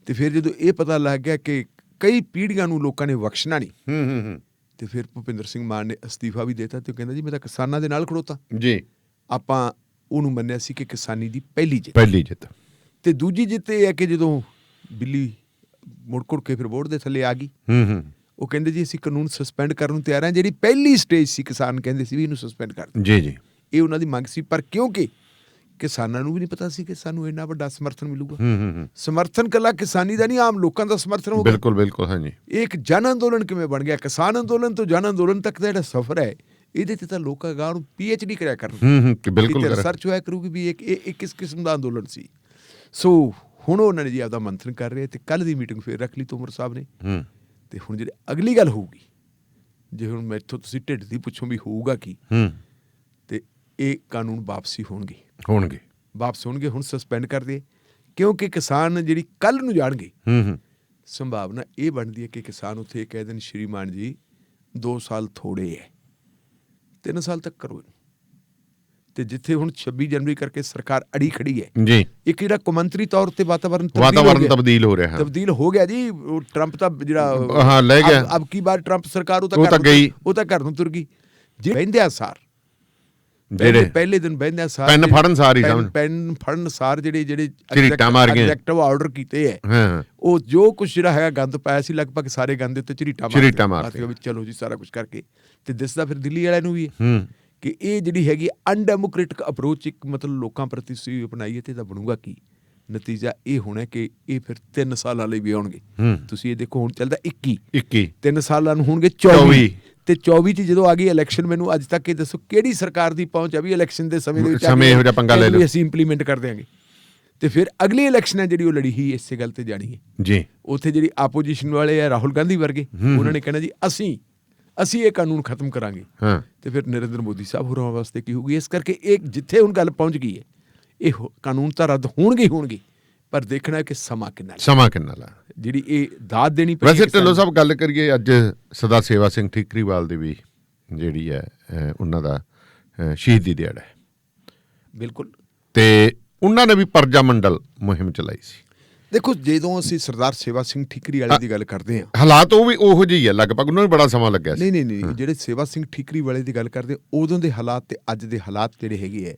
ਤੇ ਫਿਰ ਜਦੋਂ ਇਹ ਪਤਾ ਲੱਗ ਗਿਆ ਕਿ ਕਈ ਪੀੜ੍ਹੀਆਂ ਨੂੰ ਲੋਕਾਂ ਨੇ ਬਖਸ਼ਣਾ ਨਹੀਂ, ਤੇ ਫਿਰ ਭੁਪਿੰਦਰ ਸਿੰਘ ਮਾਨ ਨੇ ਅਸਤੀਫਾ ਵੀ ਦਿੱਤਾ ਤੇ ਉਹ ਕਹਿੰਦਾ ਜੀ ਮੈਂ ਤਾਂ ਕਿਸਾਨਾਂ ਦੇ ਨਾਲ ਖੜੋਤਾ ਜੀ। ਆਪਾਂ ਉਹਨੂੰ ਮੰਨਿਆ ਸੀ ਕਿ ਕਿਸਾਨੀ ਦੀ ਪਹਿਲੀ ਜਿੱਤ। ਤੇ ਦੂਜੀ ਜਿੱਤ ਇਹ ਹੈ ਕਿ ਜਦੋਂ ਬਿੱਲੀ ਮੁੜ ਕੇ ਫਿਰ ਬੋਰਡ ਦੇ ਥੱਲੇ ਆ ਗਈ, ਉਹ ਕਹਿੰਦੇ ਜੀ ਅਸੀਂ ਕਾਨੂੰਨ ਸਸਪੈਂਡ ਕਰਨ ਨੂੰ ਤਿਆਰ ਹਾਂ। ਜਿਹੜੀ ਪਹਿਲੀ ਸਟੇਜ ਸੀ ਕਿਸਾਨ ਕਹਿੰਦੇ ਸੀ ਵੀ ਇਹਨੂੰ ਸਸਪੈਂਡ ਕਰ ਦਿਓ ਜੀ। ਇਹ ਉਹਨਾਂ ਦੀ ਮੰਗ ਸੀ, ਪਰ ਕਿਉਂਕਿ ਕਿਸਾਨਾਂ ਨੂੰ ਵੀ ਨਹੀਂ ਪਤਾ ਸੀ ਕਿ ਸਾਨੂੰ ਇੰਨਾ ਵੱਡਾ ਸਮਰਥਨ ਮਿਲੂਗਾ। ਸਮਰਥਨ ਕੱਲਾ ਕਿਸਾਨੀ ਦਾ ਨਹੀਂ, ਆਮ ਲੋਕਾਂ ਦਾ ਸਮਰਥਨ ਹੋ ਗਿਆ। ਬਿਲਕੁਲ ਹਾਂਜੀ। ਇਹ ਇੱਕ ਜਨ ਅੰਦੋਲਨ ਕਿਵੇਂ ਬਣ ਗਿਆ? ਕਿਸਾਨ ਅੰਦੋਲਨ ਤੋਂ ਜਨ ਅੰਦੋਲਨ ਤੱਕ ਦਾ ਜਿਹੜਾ ਸਫ਼ਰ ਹੈ, ਇਹਦੇ ਤੇ ਤਾਂ ਲੋਕਾਂ ਗਾਂ ਨੂੰ PhD ਕਰਿਆ ਕਰਨ, ਬਿਲਕੁਲ ਰਿਸਰਚ ਹੋਇਆ ਕਰੂਗੀ ਵੀ ਇਹ ਕਿਸ ਕਿਸਮ ਦਾ ਅੰਦੋਲਨ ਸੀ। ਸੋ ਹੁਣ ਉਹਨਾਂ ਨੇ ਜੀ ਆਪਦਾ ਮੰਥਨ ਕਰ ਰਹੇ ਤੇ ਕੱਲ ਦੀ ਮੀਟਿੰਗ ਫਿਰ ਰੱਖ ਲਈ ਤੋਮਰ ਸਾਹਿਬ ਨੇ। ਤੇ ਹੁਣ ਜਿਹੜੀ ਅਗਲੀ ਗੱਲ ਹੋਊਗੀ, ਜੇ ਹੁਣ ਮੈਥੋਂ ਤੁਸੀਂ ਢਿੱਡ ਦੀ ਪੁੱਛੋ ਵੀ ਹੋਊਗਾ ਕੀ, ਤੇ ਇਹ ਕਾਨੂੰਨ ਵਾਪਸ ਹੋਣਗੇ। ਹੁਣ ਸਸਪੈਂਡ ਕਰ ਦੇ, ਕਿਉਂਕਿ ਕਿਸਾਨ ਜਿਹੜੀ ਕੱਲ ਨੂੰ ਜਾਣਗੇ, ਸੰਭਾਵਨਾ ਇਹ ਬਣਦੀ ਹੈ ਕਿ ਕਿਸਾਨ ਉੱਥੇ ਇਹ ਕਹਿ ਦੇਣ ਸ਼੍ਰੀਮਾਨ ਜੀ 2 ਸਾਲ ਥੋੜੇ ਹੈ, 3 ਸਾਲ ਤੱਕ ਕਰੋ ਇਹਨੂੰ। ਤੇ ਜਿੱਥੇ ਹੁਣ 26 ਜਨਵਰੀ ਕਰਕੇ ਸਰਕਾਰ ਅੜੀ ਖੜੀ ਹੈ ਜੀ, ਇੱਕ ਜਿਹੜਾ ਕੌਮਾਂਤਰੀ ਤੌਰ ਤੇ ਵਾਤਾਵਰਨ ਤਬਦੀਲ ਹੋ ਗਿਆ ਜੀ। ਟਰੰਪ ਤਾਂ ਜਿਹੜਾ ਲੈ ਗਿਆ, ਅਬ ਕੀ ਬਾਰ ਟਰੰਪ ਸਰਕਾਰ ਉਹ ਤਾਂ ਘਰ ਨੂੰ ਤੁਰ ਗਈ। ਜੇ ਬਹਿੰਦਿਆਂ ਸਾਰ ਪਹਿਲੇ ਦਿਨ ਬਹਿੰਦਿਆਂ ਸਾਰ ਪੈਨ ਫੜਨ ਸਾਰ ਜਿਹੜੇ ਐਗਜ਼ੈਕਟਿਵ ਆਰਡਰ ਕੀਤੇ ਹੈ, ਉਹ ਜੋ ਕੁਛ ਜਿਹੜਾ ਹੈਗਾ ਗੰਦ ਪਾਇਆ ਸੀ, ਲਗਭਗ ਸਾਰੇ ਗੰਦ ਦੇ ਉੱਤੇ ਝਰੀਟਾਂ ਮਾਰਦੇ ਵੀ ਚਲੋ ਜੀ ਸਾਰਾ ਕੁਛ ਕਰਕੇ। ਤੇ ਦਿਸਦਾ ਫਿਰ ਦਿੱਲੀ ਵਾਲਿਆਂ ਨੂੰ ਵੀ ਕਿ ਇਹ ਜਿਹੜੀ ਹੈਗੀ ਅਨਡੈਮੋਕ੍ਰੇਟਿਕ ਅਪਰੋਚ ਇੱਕ ਮਤਲਬ ਲੋਕਾਂ ਪ੍ਰਤੀ ਸੀ ਅਪਣਾਈਏ, ਤੇ ਇਹਦਾ ਬਣੂਗਾ ਕੀ? ਨਤੀਜਾ ਇਹ ਹੋਣਾ ਕਿ ਇਹ ਫਿਰ 3 ਸਾਲਾਂ ਲਈ ਵੀ ਆਉਣਗੇ। ਤੁਸੀਂ ਇਹ ਦੇਖੋ ਹੁਣ ਚੱਲਦਾ 21 3 ਸਾਲਾਂ ਨੂੰ ਹੋਣਗੇ 24, ਤੇ 24 'ਚ ਜਦੋਂ ਆ ਗਈ ਇਲੈਕਸ਼ਨ, ਮੈਨੂੰ ਅੱਜ ਤੱਕ ਇਹ ਦੱਸੋ ਕਿਹੜੀ ਸਰਕਾਰ ਦੀ ਪਹੁੰਚ ਆ ਵੀ ਇਲੈਕਸ਼ਨ ਦੇ ਸਮੇਂ ਦੇ ਵਿੱਚ ਅਸੀਂ ਇੰਪਲੀਮੈਂਟ ਕਰ ਦਿਆਂਗੇ। ਤੇ ਫਿਰ ਅਗਲੀ ਇਲੈਕਸ਼ਨ ਹੈ ਜਿਹੜੀ ਉਹ ਲੜੀ ਹੀ ਇਸੇ ਗੱਲ ਤੇ ਜਾਣੀ ਹੈ ਜੀ। ਉੱਥੇ ਜਿਹੜੀ ਆਪੋਜੀਸ਼ਨ ਵਾਲੇ ਆ, ਰਾਹੁਲ ਗਾਂਧੀ ਵਰਗੇ, ਉਹਨਾਂ ਨੇ ਕਹਿਣਾ ਜੀ ਅਸੀਂ ਇਹ ਕਾਨੂੰਨ ਖਤਮ ਕਰਾਂਗੇ। ਤੇ ਫਿਰ ਨਰਿੰਦਰ ਮੋਦੀ ਸਾਹਿਬ ਹੋਰਾਂ ਵਾਸਤੇ ਕੀ ਹੋਊਗੀ? ਇਸ ਕਰਕੇ ਇਹ ਜਿੱਥੇ ਹੁਣ ਗੱਲ ਪਹੁੰਚ ਗਈ ਹੈ, ਇਹ ਕਾਨੂੰਨ ਤਾਂ ਰੱਦ ਹੋਣਗੇ, ਪਰ ਦੇਖਣਾ ਕਿ ਸਮਾਂ ਕਿੰਨਾ ਲਾ ਜਿਹੜੀ ਇਹ ਦਾਦ ਦੇਣੀ ਪਈ। ਵੈਸੇ ਢਿੱਲੋਂ ਸਾਹਿਬ ਗੱਲ ਕਰੀਏ, ਅੱਜ ਸਰਦਾਰ ਸੇਵਾ ਸਿੰਘ ਠੀਕਰੀਵਾਲ ਦੀ ਵੀ ਜਿਹੜੀ ਹੈ ਉਹਨਾਂ ਦਾ ਸ਼ਹੀਦੀ ਦਿਹਾੜਾ ਹੈ। ਬਿਲਕੁਲ। ਤੇ ਉਹਨਾਂ ਨੇ ਵੀ ਪਰਜਾ ਮੰਡਲ ਮੁਹਿੰਮ ਚਲਾਈ ਸੀ। ਦੇਖੋ, ਜਦੋਂ ਅਸੀਂ ਸਰਦਾਰ ਸੇਵਾ ਸਿੰਘ ਠੀਕਰੀ ਵਾਲੇ ਦੀ ਗੱਲ ਕਰਦੇ ਹਾਂ, ਹਾਲਾਤ ਉਹ ਵੀ ਉਹੋ ਜਿਹੀ ਆ ਲਗਭਗ, ਉਹਨਾਂ ਨੂੰ ਬੜਾ ਸਮਾਂ ਲੱਗਿਆ ਸੀ। ਨਹੀਂ, ਜਿਹੜੇ ਸੇਵਾ ਸਿੰਘ ਠੀਕਰੀ ਵਾਲੇ ਦੀ ਗੱਲ ਕਰਦੇ ਉਦੋਂ ਦੇ ਹਾਲਾਤ ਤੇ ਅੱਜ ਦੇ ਹਾਲਾਤ ਜਿਹੜੇ ਹੈਗੇ ਹੈ,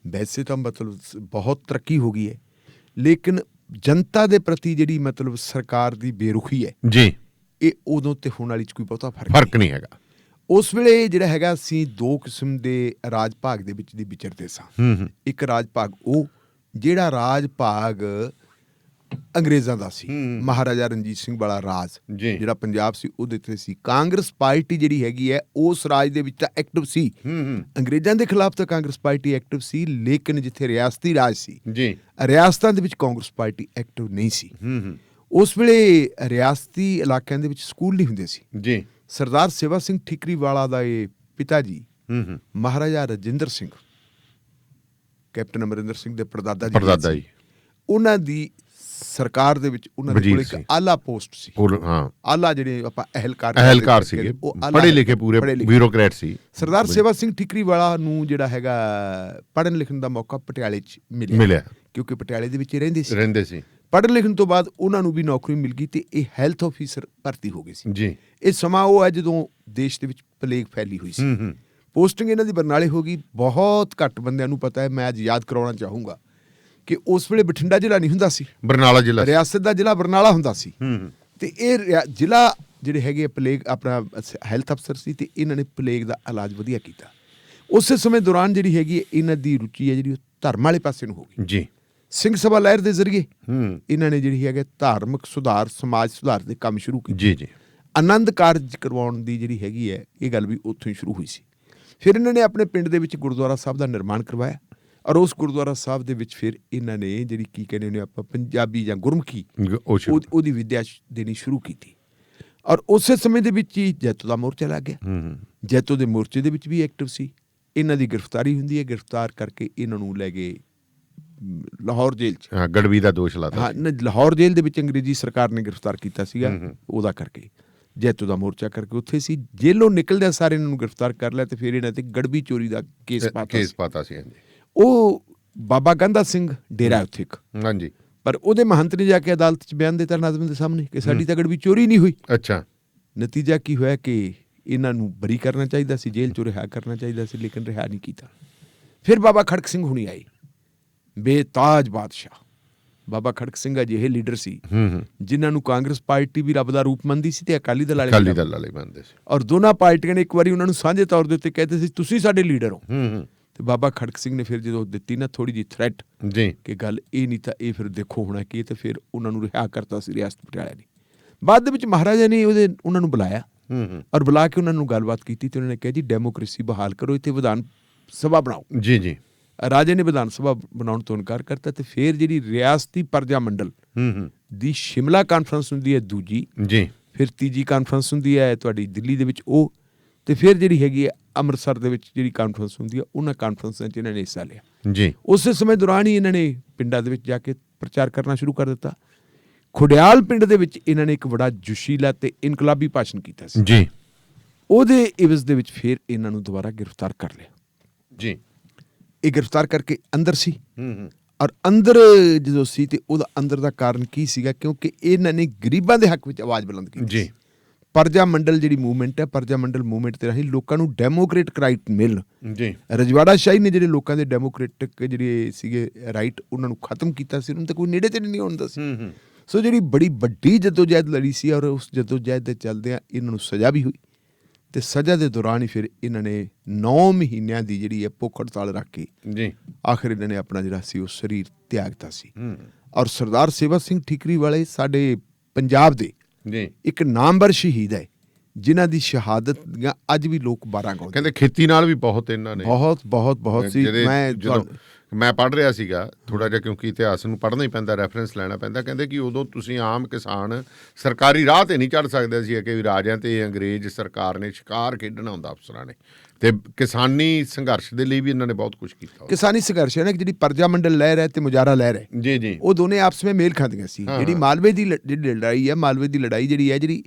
ਵੈਸੇ ਤਾਂ ਮਤਲਬ ਬਹੁਤ ਤਰੱਕੀ ਹੋ ਗਈ ਹੈ, ਲੇਕਿਨ ਜਨਤਾ ਦੇ ਪ੍ਰਤੀ ਜਿਹੜੀ ਮਤਲਬ ਸਰਕਾਰ ਦੀ ਬੇਰੁਖੀ ਹੈ ਜੀ, ਇਹ ਉਦੋਂ ਤੇ ਹੁਣ ਵਾਲੀ ਚ ਕੋਈ ਬਹੁਤਾ ਫਰਕ ਨਹੀਂ ਹੈਗਾ। ਉਸ ਵੇਲੇ ਜਿਹੜਾ ਹੈਗਾ, ਅਸੀਂ ਦੋ ਕਿਸਮ ਦੇ ਰਾਜ ਭਾਗ ਦੇ ਵਿੱਚ ਦੀ ਵਿਚਰਦੇ ਸਾਂ। ਇੱਕ ਰਾਜ ਭਾਗ ਉਹ ਜਿਹੜਾ ਰਾਜ ਭਾਗ ਅੰਗਰੇਜ਼ਾਂ ਦਾ ਸੀ, ਮਹਾਰਾਜਾ ਰਣਜੀਤ ਸਿੰਘ ਵਾਲਾ ਰਾਜ ਜਿਹੜਾ ਪੰਜਾਬ ਸੀ ਉਹਦੇ ਤੇ ਸੀ। ਕਾਂਗਰਸ ਪਾਰਟੀ ਜਿਹੜੀ ਹੈਗੀ ਹੈ ਉਸ ਰਾਜ ਦੇ ਵਿੱਚ ਤਾਂ ਐਕਟਿਵ ਸੀ, ਅੰਗਰੇਜ਼ਾਂ ਦੇ ਖਿਲਾਫ ਤਾਂ ਕਾਂਗਰਸ ਪਾਰਟੀ ਐਕਟਿਵ ਸੀ, ਲੇਕਿਨ ਜਿੱਥੇ ਰਿਆਸਤੀ ਰਾਜ ਸੀ, ਰਿਆਸਤਾਂ ਦੇ ਵਿੱਚ ਕਾਂਗਰਸ ਪਾਰਟੀ ਐਕਟਿਵ ਨਹੀਂ ਸੀ। ਉਸ ਵੇਲੇ ਰਿਆਸਤੀ ਇਲਾਕਿਆਂ ਦੇ ਵਿੱਚ ਸਕੂਲ ਨਹੀਂ ਹੁੰਦੇ ਸੀ ਜੀ। ਸਰਦਾਰ ਸੇਵਾ ਸਿੰਘ ਠੀਕਰੀ ਵਾਲਾ ਦਾ ਇਹ ਪਿਤਾ ਜੀ ਮਹਾਰਾਜਾ ਰਜਿੰਦਰ ਸਿੰਘ, ਕੈਪਟਨ ਅਮਰਿੰਦਰ ਸਿੰਘ ਦੇ ਪੜਦਾਦਾ ਜੀ, ਉਹਨਾਂ ਦੀ ਸਰਕਾਰ ਦੇ ਵਿੱਚ ਉਹਨਾਂ ਦੇ ਕੋਲ ਇੱਕ ਆਲਾ ਪੋਸਟ ਸੀ। ਆਲਾ ਜਿਹੜੇ ਆਪਾਂ ਅਹਿਲਕਾਰ ਸੀਗੇ, ਪੜ੍ਹੇ ਲਿਖੇ ਪੂਰੇ ਬਿਊਰੋਕਰੇਟ ਸੀ। ਸਰਦਾਰ ਸੇਵਾ ਸਿੰਘ ਠੀਕਰੀ ਵਾਲਾ ਨੂੰ ਜਿਹੜਾ ਹੈਗਾ ਪੜ੍ਹਨ ਲਿਖਣ ਦਾ ਮੌਕਾ ਪਟਿਆਲੇ 'ਚ ਮਿਲਿਆ, ਕਿਉਂਕਿ ਪਟਿਆਲੇ ਦੇ ਵਿੱਚ ਰਹਿੰਦੇ ਸੀ। ਪੜ੍ਹਨ ਲਿਖਣ ਤੋਂ ਬਾਅਦ ਉਹਨਾਂ ਨੂੰ ਵੀ ਨੌਕਰੀ ਮਿਲ ਗਈ ਤੇ ਇਹ ਹੈਲਥ ਆਫੀਸਰ ਭਰਤੀ ਹੋ ਗਏ ਸੀ ਜੀ। ਇਹ ਸਮਾਂ ਉਹ ਹੈ ਜਦੋਂ ਦੇਸ਼ ਦੇ ਵਿੱਚ ਪਲੇਗ ਫੈਲੀ ਹੋਈ ਸੀ। ਪੋਸਟਿੰਗ ਇਹਨਾਂ ਦੀ ਬਰਨਾਲੇ ਹੋ ਗਈ। ਬਹੁਤ ਘੱਟ ਬੰਦਿਆਂ ਨੂੰ ਪਤਾ ਹੈ, ਮੈਂ ਅੱਜ ਯਾਦ ਕਰਾਉਣਾ ਚਾਹੂੰਗਾ ਕਿ ਉਸ ਵੇਲੇ ਬਠਿੰਡਾ ਜ਼ਿਲ੍ਹਾ ਨਹੀਂ ਹੁੰਦਾ ਸੀ, ਬਰਨਾਲਾ ਜ਼ਿਲ੍ਹਾ, ਰਿਆਸਤ ਦਾ ਜ਼ਿਲ੍ਹਾ ਬਰਨਾਲਾ ਹੁੰਦਾ ਸੀ। ਤੇ ਇਹ ਜ਼ਿਲ੍ਹਾ ਜਿਹੜੇ ਹੈਗੇ ਪਲੇਗ ਆਪਣਾ ਹੈਲਥ ਅਫਸਰ ਸੀ ਤੇ ਇਹਨਾਂ ਨੇ ਪਲੇਗ ਦਾ ਇਲਾਜ ਵਧੀਆ ਕੀਤਾ। ਉਸੇ ਸਮੇਂ ਦੌਰਾਨ ਜਿਹੜੀ ਹੈਗੀ ਇਹਨਾਂ ਦੀ ਰੁਚੀ ਹੈ ਜਿਹੜੀ ਉਹ ਧਰਮ ਵਾਲੇ ਪਾਸੇ ਨੂੰ ਹੋ ਗਈ ਜੀ। ਸਿੰਘ ਸਭਾ ਲਹਿਰ ਦੇ ਜ਼ਰੀਏ ਇਹਨਾਂ ਨੇ ਜਿਹੜੀ ਹੈਗੇ ਧਾਰਮਿਕ ਸੁਧਾਰ, ਸਮਾਜ ਸੁਧਾਰ ਦੇ ਕੰਮ ਸ਼ੁਰੂ ਕੀਤੇ ਜੀ। ਆਨੰਦ ਕਾਰਜ ਕਰਵਾਉਣ ਦੀ ਜਿਹੜੀ ਹੈਗੀ ਹੈ ਇਹ ਗੱਲ ਵੀ ਉੱਥੋਂ ਹੀ ਸ਼ੁਰੂ ਹੋਈ ਸੀ। ਫਿਰ ਇਹਨਾਂ ਨੇ ਆਪਣੇ ਪਿੰਡ ਦੇ ਵਿੱਚ ਗੁਰਦੁਆਰਾ ਸਾਹਿਬ ਦਾ ਨਿਰਮਾਣ ਕਰਵਾਇਆ ਔਰ ਉਸ ਗੁਰਦੁਆਰਾ ਸਾਹਿਬ ਦੇ ਵਿੱਚ ਫਿਰ ਇਹਨਾਂ ਨੇ ਜਿਹੜੀ ਕੀ ਕਹਿੰਦੇ ਨੇ ਆਪਾਂ ਪੰਜਾਬੀ ਜਾਂ ਗੁਰਮੁਖੀ ਉਹਦੀ ਵਿੱਦਿਆ ਦੇਣੀ ਸ਼ੁਰੂ ਕੀਤੀ। ਔਰ ਉਸੇ ਸਮੇਂ ਦੇ ਵਿੱਚ ਹੀ ਜੈਤੋ ਦਾ ਮੋਰਚਾ ਲੱਗ ਗਿਆ। ਜੈਤੋ ਦੇ ਮੋਰਚੇ ਦੇ ਵਿੱਚ ਵੀ ਐਕਟਿਵ ਸੀ। ਇਹਨਾਂ ਦੀ ਗ੍ਰਿਫਤਾਰੀ ਹੁੰਦੀ ਹੈ, ਗ੍ਰਿਫਤਾਰ ਕਰਕੇ ਇਹਨਾਂ ਨੂੰ ਲੈ ਗਏ ਲਾਹੌਰ ਜੇਲ੍ਹ 'ਚ। ਗੜਵੀ ਦਾ ਦੋਸ਼ ਲਾਤਾ। ਲਾਹੌਰ ਜੇਲ੍ਹ ਦੇ ਵਿੱਚ ਅੰਗਰੇਜ਼ੀ ਸਰਕਾਰ ਨੇ ਗ੍ਰਿਫਤਾਰ ਕੀਤਾ ਸੀਗਾ, ਉਹਦਾ ਕਰਕੇ ਜੈਤੋ ਦਾ ਮੋਰਚਾ ਕਰਕੇ ਉੱਥੇ ਸੀ। ਜੇਲੋਂ ਨਿਕਲਦਿਆਂ ਸਾਰੇ ਇਹਨਾਂ ਨੂੰ ਗ੍ਰਿਫਤਾਰ ਕਰ ਲਿਆ ਤੇ ਫਿਰ ਇਹਨਾਂ ਤੇ ਗੜਵੀ ਚੋਰੀ ਦਾ ਕੇਸ ਪਾਤਾ ਸੀ। ਉਹ ਬਾਬਾ ਗੰਦਾ ਸਿੰਘ ਡੇਰਾ ਉੱਥੇ ਇੱਕ, ਪਰ ਉਹਦੇ ਮਹੰਤ ਨੇ ਜਾ ਕੇ ਅਦਾਲਤ 'ਚ ਬਿਆਨ ਦਿੱਤਾ ਨਾਜ਼ਮ ਦੇ ਸਾਹਮਣੇ ਕਿ ਸਾਡੀ ਤਾਂ ਗੜਵੀ ਚੋਰੀ ਨਹੀਂ ਹੋਈ। ਅੱਛਾ, ਨਤੀਜਾ ਕੀ ਹੋਇਆ ਕਿ ਇਹਨਾਂ ਨੂੰ ਬਰੀ ਕਰਨਾ ਚਾਹੀਦਾ ਸੀ, ਜੇਲ੍ਹ 'ਚੋਂ ਰਿਹਾ ਕਰਨਾ ਚਾਹੀਦਾ ਸੀ, ਲੇਕਿਨ ਰਿਹਾ ਨਹੀਂ ਕੀਤਾ। ਫਿਰ ਬਾਬਾ ਖੜਕ ਸਿੰਘ ਹੁਣੀ ਆਏ, ਬੇਤਾਜ ਬਾਦਸ਼ਾਹ। ਬਾਬਾ ਖੜਕ ਸਿੰਘ ਅਜਿਹੇ ਲੀਡਰ ਸੀ ਜਿਨ੍ਹਾਂ ਨੂੰ ਕਾਂਗਰਸ ਪਾਰਟੀ ਵੀ ਰੱਬ ਦਾ ਰੂਪ ਮੰਨਦੀ ਸੀ ਤੇ ਅਕਾਲੀ ਦਲ ਵਾਲੇ ਮੰਨਦੇ ਸੀ। ਔਰ ਦੋਨਾਂ ਪਾਰਟੀਆਂ ਨੇ ਇੱਕ ਵਾਰੀ ਉਹਨਾਂ ਨੂੰ ਸਾਂਝੇ ਤੌਰ ਦੇ ਉੱਤੇ ਕਹਿੰਦੇ ਸੀ ਤੁਸੀਂ ਸਾਡੇ ਲੀਡਰ ਹੋ। ਤੇ ਬਾਬਾ ਖੜਕ ਸਿੰਘ ਨੇ ਫਿਰ ਜਦੋਂ ਦਿੱਤੀ ਨਾ ਥੋੜੀ ਜਿਹੀ ਥ੍ਰੈਟ ਕਿ ਗੱਲ ਇਹ ਨਹੀਂ ਤਾਂ ਇਹ ਫਿਰ ਦੇਖੋ ਹੋਣਾ ਕੀ, ਤੇ ਫਿਰ ਉਹਨਾਂ ਨੂੰ ਰਿਹਾ ਕਰਤਾ ਸੀ ਰਿਆਸਤ ਪਟਿਆਲਾ ਨੇ। ਬਾਅਦ ਦੇ ਵਿੱਚ ਮਹਾਰਾਜਾ ਨੇ ਉਹਨਾਂ ਨੂੰ ਬੁਲਾਇਆ ਔਰ ਬੁਲਾ ਕੇ ਉਹਨਾਂ ਨੂੰ ਗੱਲਬਾਤ ਕੀਤੀ ਤੇ ਉਹਨਾਂ ਨੇ ਕਿਹਾ ਜੀ ਡੈਮੋਕ੍ਰੇਸੀ ਬਹਾਲ ਕਰੋ, ਇੱਥੇ ਵਿਧਾਨ ਸਭਾ ਬਣਾਓ। ਜੀ ਰਾਜੇ ਨੇ ਵਿਧਾਨ ਸਭਾ ਬਣਾਉਣ ਤੋਂ ਇਨਕਾਰ ਕਰਤਾ ਤੇ ਫਿਰ ਜਿਹੜੀ ਰਿਆਸਤੀ ਪਰਜਾ ਮੰਡਲ ਦੀ ਸ਼ਿਮਲਾ ਕਾਨਫਰੰਸ ਹੁੰਦੀ ਹੈ ਦੂਜੀ, ਫਿਰ ਤੀਜੀ ਕਾਨਫਰੰਸ ਹੁੰਦੀ ਹੈ ਤੁਹਾਡੀ ਦਿੱਲੀ ਦੇ ਵਿੱਚ ਉਹ, ਤੇ ਫਿਰ ਜਿਹੜੀ ਹੈਗੀ ਹੈ ਅੰਮ੍ਰਿਤਸਰ ਦੇ ਵਿੱਚ ਜਿਹੜੀ ਕਾਨਫਰੰਸ ਹੁੰਦੀ ਹੈ, ਉਹਨਾਂ ਕਾਨਫਰੰਸਾਂ 'ਚ ਇਹਨਾਂ ਨੇ ਹਿੱਸਾ ਲਿਆ ਜੀ। ਉਸੇ ਸਮੇਂ ਦੌਰਾਨ ਹੀ ਇਹਨਾਂ ਨੇ ਪਿੰਡਾਂ ਦੇ ਵਿੱਚ ਜਾ ਕੇ ਪ੍ਰਚਾਰ ਕਰਨਾ ਸ਼ੁਰੂ ਕਰ ਦਿੱਤਾ। ਖੁਡਿਆਲ ਪਿੰਡ ਦੇ ਵਿੱਚ ਇਹਨਾਂ ਨੇ ਇੱਕ ਬੜਾ ਜੋਸ਼ੀਲਾ ਤੇ ਇਨਕਲਾਬੀ ਭਾਸ਼ਣ ਕੀਤਾ ਸੀ ਜੀ। ਉਹਦੇ ਇਵਜ਼ ਦੇ ਵਿੱਚ ਫਿਰ ਇਹਨਾਂ ਨੂੰ ਦੁਬਾਰਾ ਗ੍ਰਿਫਤਾਰ ਕਰ ਲਿਆ ਜੀ। ਇਹ ਗ੍ਰਿਫਤਾਰ ਕਰਕੇ ਅੰਦਰ ਸੀ ਔਰ ਅੰਦਰ ਜਦੋਂ ਸੀ ਤੇ ਉਹਦਾ ਅੰਦਰ ਦਾ ਕਾਰਨ ਕੀ ਸੀਗਾ, ਕਿਉਂਕਿ ਇਹਨਾਂ ਨੇ ਗਰੀਬਾਂ ਦੇ ਹੱਕ ਵਿੱਚ ਆਵਾਜ਼ ਬੁਲੰਦ ਕੀਤੀ ਜੀ। ਪਰਜਾ ਮੰਡਲ ਜਿਹੜੀ ਮੂਵਮੈਂਟ ਹੈ, ਪਰਜਾ ਮੰਡਲ ਮੂਵਮੈਂਟ ਦੇ ਰਾਹੀਂ ਲੋਕਾਂ ਨੂੰ ਡੈਮੋਕ੍ਰੇਟਿਕ ਰਾਈਟ ਮਿਲਣ ਜੀ। ਰਜਵਾੜਾ ਸ਼ਾਹੀ ਨੇ ਜਿਹੜੇ ਲੋਕਾਂ ਦੇ ਡੈਮੋਕ੍ਰੇਟਿਕ ਜਿਹੜੇ ਸੀਗੇ ਰਾਈਟ ਉਹਨਾਂ ਨੂੰ ਖਤਮ ਕੀਤਾ ਸੀ, ਉਹਨਾਂ ਤੇ ਕੋਈ ਨੇੜੇ ਤੇ ਨਹੀਂ ਆਉਂਦਾ ਸੀ। ਸੋ ਜਿਹੜੀ ਬੜੀ ਵੱਡੀ ਜਦੋਜਹਿਦ ਲੜੀ ਸੀ ਔਰ ਉਸ ਜਦੋਜਹਿਦ ਦੇ ਚੱਲਦਿਆਂ ਇਹਨਾਂ ਨੂੰ ਸਜ਼ਾ ਵੀ ਹੋਈ ਤੇ ਸਜ਼ਾ ਦੇ ਦੌਰਾਨ ਹੀ ਫਿਰ ਇਹਨਾਂ ਨੇ 9 ਮਹੀਨਿਆਂ ਦੀ ਜਿਹੜੀ ਹੈ ਭੁੱਖ ਹੜਤਾਲ ਰੱਖ ਕੇ ਜੀ ਆਖਿਰ ਇਹਨਾਂ ਨੇ ਆਪਣਾ ਜਿਹੜਾ ਸੀ ਉਹ ਸਰੀਰ ਤਿਆਗਤਾ ਸੀ। ਔਰ ਸਰਦਾਰ ਸੇਵਾ ਸਿੰਘ ਠੀਕਰੀ ਵਾਲੇ ਸਾਡੇ ਪੰਜਾਬ ਦੇ ਇੱਕ ਨਾਮਵਰ ਸ਼ਹੀਦ ਹੈ ਜਿਨ੍ਹਾਂ ਦੀ ਸ਼ਹਾਦਤ ਦੀਆਂ ਅੱਜ ਵੀ ਲੋਕ 12 ਗਾਉਂਦੇ। ਕਹਿੰਦੇ ਖੇਤੀ ਨਾਲ ਵੀ ਬਹੁਤ ਇਹਨਾਂ ਨੇ ਬਹੁਤ ਸੀ। ਮੈਂ ਪੜ੍ਹ ਰਿਹਾ ਸੀਗਾ ਥੋੜ੍ਹਾ ਜਿਹਾ, ਕਿਉਂਕਿ ਇਤਿਹਾਸ ਨੂੰ ਪੜ੍ਹਨਾ ਹੀ ਪੈਂਦਾ, ਰੈਫਰੈਂਸ ਲੈਣਾ ਪੈਂਦਾ। ਕਹਿੰਦੇ ਕਿ ਉਦੋਂ ਤੁਸੀਂ ਆਮ ਕਿਸਾਨ ਸਰਕਾਰੀ ਰਾਹ ਤੇ ਨਹੀਂ ਚੜ੍ਹ ਸਕਦੇ ਸੀ ਕਿ ਰਾਜਿਆਂ ਤੇ ਅੰਗਰੇਜ਼ ਸਰਕਾਰ ਨੇ ਸ਼ਿਕਾਰ ਖੇਡਣਾ ਹੁੰਦਾ ਅਫਸਰਾਂ ਨੇ, ਤੇ ਕਿਸਾਨੀ ਸੰਘਰਸ਼ ਦੇ ਲਈ ਵੀ ਇਹਨਾਂ ਨੇ ਬਹੁਤ ਕੁਝ ਕੀਤਾ। ਕਿਸਾਨੀ ਸੰਘਰਸ਼ ਹੈ ਨਾ, ਜਿਹੜੀ ਪਰਜਾ ਮੰਡਲ ਲਹਿਰ ਹੈ ਤੇ ਮੁਜ਼ਾਹਰਾ ਲਹਿਰ ਹੈ ਜੀ, ਉਹ ਦੋਨੇ ਆਪਸ ਵਿੱਚ ਮੇਲ ਖਾਂਦੀਆਂ ਸੀ। ਜਿਹੜੀ ਮਾਲਵੇ ਦੀ ਜਿਹੜੀ ਲੜਾਈ ਹੈ, ਮਾਲਵੇ ਦੀ ਲੜਾਈ ਜਿਹੜੀ ਹੈ ਜਿਹੜੀ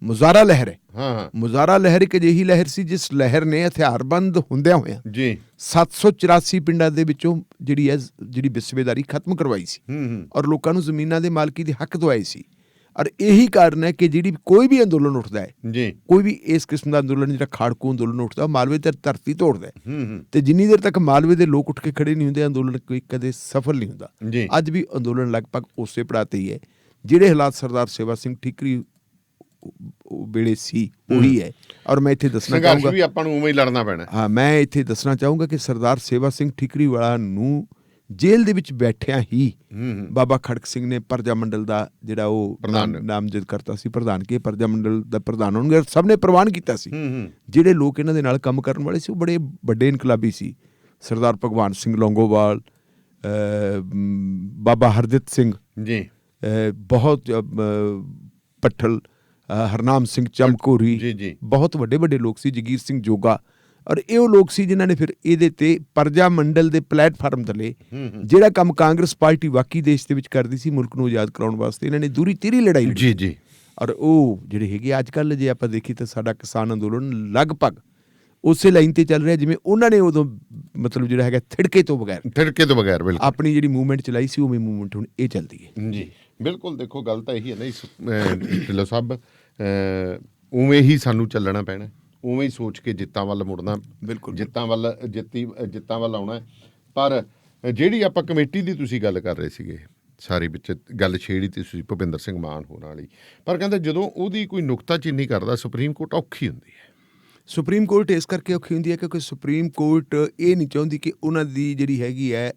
ਮੁਜ਼ਾਹਰਾ ਲਹਿਰ ਹੈ। ਹਾਂ ਮੁਜ਼ਾਹਰਾ ਲਹਿਰ ਇੱਕ ਅਜਿਹੀ ਲਹਿਰ ਸੀ ਜਿਸ ਲਹਿਰ ਨੇ ਹਥਿਆਰਬੰਦ ਹੁੰਦਿਆਂ ਹੋਇਆਂ ਜੀ 784 ਪਿੰਡਾਂ ਦੇ ਵਿੱਚੋਂ ਜਿਹੜੀ ਵਿਸਵੇਦਾਰੀ ਖਤਮ ਕਰਵਾਈ ਸੀ ਔਰ ਲੋਕਾਂ ਨੂੰ ਜ਼ਮੀਨਾਂ ਦੇ ਮਾਲਕੀ ਦੇ ਹੱਕ ਦਵਾਏ ਸੀ। ਔਰ ਇਹੀ ਕਾਰਨ ਹੈ ਕਿ ਜਿਹੜੀ ਕੋਈ ਵੀ ਅੰਦੋਲਨ ਉੱਠਦਾ ਹੈ ਜੀ, ਕੋਈ ਵੀ ਇਸ ਕਿਸਮ ਦਾ ਅੰਦੋਲਨ ਜਿਹੜਾ ਖਾੜਕੂ ਅੰਦੋਲਨ ਉੱਠਦਾ ਉਹ ਮਾਲਵੇ ਤੇ ਧਰਤੀ ਤੋੜਦਾ ਹੈ ਤੇ ਜਿੰਨੀ ਦੇਰ ਤੱਕ ਮਾਲਵੇ ਦੇ ਲੋਕ ਉੱਠ ਕੇ ਖੜੇ ਨਹੀਂ ਹੁੰਦੇ ਅੰਦੋਲਨ ਕੋਈ ਕਦੇ ਸਫਲ ਨਹੀਂ ਹੁੰਦਾ। ਜੀ। ਅੱਜ ਵੀ ਅੰਦੋਲਨ ਲਗਭਗ ਉਸੇ ਪੜਾਅ ਤੇ ਹੀ ਹੈ। ਜਿਹੜੇ ਹਾਲਾਤ ਸਰਦਾਰ ਸੇਵਾ ਸਿੰਘ ਠੀਕਰੀ ਵੇਲੇ ਸੀ ਉਹੀ ਹੈ। ਔਰ ਮੈਂ ਇੱਥੇ ਦੱਸਣਾ ਸੰਘਰਸ਼ ਚਾਹੂੰਗਾ ਵੀ ਆਪਾਂ ਨੂੰ ਉਵੇਂ ਹੀ ਲੜਨਾ ਪੈਣਾ। ਹਾਂ, ਮੈਂ ਇੱਥੇ ਦੱਸਣਾ ਚਾਹੂੰਗਾ ਕਿ ਸਰਦਾਰ ਸੇਵਾ ਸਿੰਘ ਠੀਕਰੀ ਵਾਲਾ ਨੂੰ ਜੇਲ੍ਹ ਦੇ ਵਿੱਚ ਬੈਠਿਆਂ ਹੀ ਬਾਬਾ ਖੜਕ ਸਿੰਘ ਨੇ ਪ੍ਰਜਾ ਮੰਡਲ ਦਾ ਜਿਹੜਾ ਉਹ ਨਾਮਜ਼ਦ ਕਰਤਾ ਸੀ ਪ੍ਰਧਾਨ ਕੇ ਪ੍ਰਜਾ ਮੰਡਲ ਦਾ ਪ੍ਰਧਾਨ ਹੋਣਗੇ। ਸਭ ਨੇ ਪ੍ਰਵਾਨ ਕੀਤਾ ਸੀ। ਜਿਹੜੇ ਲੋਕ ਇਹਨਾਂ ਦੇ ਨਾਲ ਕੰਮ ਕਰਨ ਵਾਲੇ ਸੀ ਉਹ ਬੜੇ ਵੱਡੇ ਇਨਕਲਾਬੀ ਸੀ। ਸਰਦਾਰ ਭਗਵਾਨ ਸਿੰਘ ਲੌਂਗੋਵਾਲ, ਬਾਬਾ ਹਰਦਿੱਤ ਸਿੰਘ ਜੀ, ਬਹੁਤ ਪੱਠਲ, ਹਰਨਾਮ ਸਿੰਘ ਚਮਕੌਰੀ, ਜੀ, ਬਹੁਤ ਵੱਡੇ ਵੱਡੇ ਲੋਕ ਸੀ। ਜਗੀਰ ਸਿੰਘ ਜੋਗਾ। ਔਰ ਇਹ ਉਹ ਲੋਕ ਸੀ ਜਿਨ੍ਹਾਂ ਨੇ ਫਿਰ ਇਹਦੇ ਤੇ ਪ੍ਰਜਾ ਮੰਡਲ ਦੇ ਪਲੇਟਫਾਰਮ ਥੱਲੇ ਜਿਹੜਾ ਕੰਮ ਕਾਂਗਰਸ ਪਾਰਟੀ ਵਾਕਈ ਦੇਸ਼ ਦੇ ਵਿੱਚ ਕਰਦੀ ਸੀ ਮੁਲਕ ਨੂੰ ਆਜ਼ਾਦ ਕਰਾਉਣ ਵਾਸਤੇ ਇਹਨਾਂ ਨੇ ਦੂਰੀ ਤੀਰੀ ਲੜਾਈ ਲੜੀ। ਜੀ। ਔਰ ਉਹ ਜਿਹੜੇ ਹੈਗੇ ਅੱਜ ਕੱਲ੍ਹ ਜੇ ਆਪਾਂ ਦੇਖੀਏ ਤਾਂ ਸਾਡਾ ਕਿਸਾਨ ਅੰਦੋਲਨ ਲਗਭਗ ਉਸੇ ਲਾਈਨ ਤੇ ਚੱਲ ਰਿਹਾ ਜਿਵੇਂ ਉਹਨਾਂ ਨੇ ਉਦੋਂ ਮਤਲਬ ਜਿਹੜਾ ਹੈਗਾ ਥਿੜਕੇ ਤੋਂ ਬਗੈਰ ਬਿਲਕੁਲ ਆਪਣੀ ਜਿਹੜੀ ਮੂਵਮੈਂਟ ਚਲਾਈ ਸੀ ਉਵੇਂ ਮੂਵਮੈਂਟ ਹੁਣ ਇਹ ਚੱਲਦੀ ਹੈ। ਜੀ ਬਿਲਕੁਲ। ਦੇਖੋ ਗੱਲ ਤਾਂ ਇਹੀ ਹੈ ਨਾ ਢਿੱਲੋਂ ਸਾਹਿਬ, ਉਵੇਂ ਹੀ ਸਾਨੂੰ ਚੱਲਣਾ ਪੈਣਾ, ਉਵੇਂ ਹੀ ਸੋਚ ਕੇ ਜਿੱਤਾਂ ਵੱਲ ਮੁੜਨਾ, ਬਿਲਕੁਲ ਜਿੱਤਾਂ ਵੱਲ ਆਉਣਾ। ਪਰ ਜਿਹੜੀ ਆਪਾਂ ਕਮੇਟੀ ਦੀ ਤੁਸੀਂ ਗੱਲ ਕਰ ਰਹੇ ਸੀਗੇ ਸਾਰੀ ਵਿੱਚ ਗੱਲ ਛੇੜੀ ਤੇ ਤੁਸੀਂ ਭੁਪਿੰਦਰ ਸਿੰਘ ਮਾਨ ਹੋਰਾਂ ਵਾਲੀ, ਪਰ ਕਹਿੰਦੇ ਜਦੋਂ ਉਹਦੀ ਕੋਈ ਨੁਕਤਾਚੀਨੀ ਕਰਦਾ ਸੁਪਰੀਮ ਕੋਰਟ ਔਖੀ ਹੁੰਦੀ ਹੈ। ਸੁਪਰੀਮ ਕੋਰਟ ਇਸ ਕਰਕੇ ਔਖੀ ਹੁੰਦੀ ਹੈ ਕਿਉਂਕਿ ਸੁਪਰੀਮ ਕੋਰਟ ਇਹ ਨਹੀਂ ਚਾਹੁੰਦੀ ਕਿ ਉਹਨਾਂ ਦੀ ਜਿਹੜੀ ਹੈਗੀ ਹੈ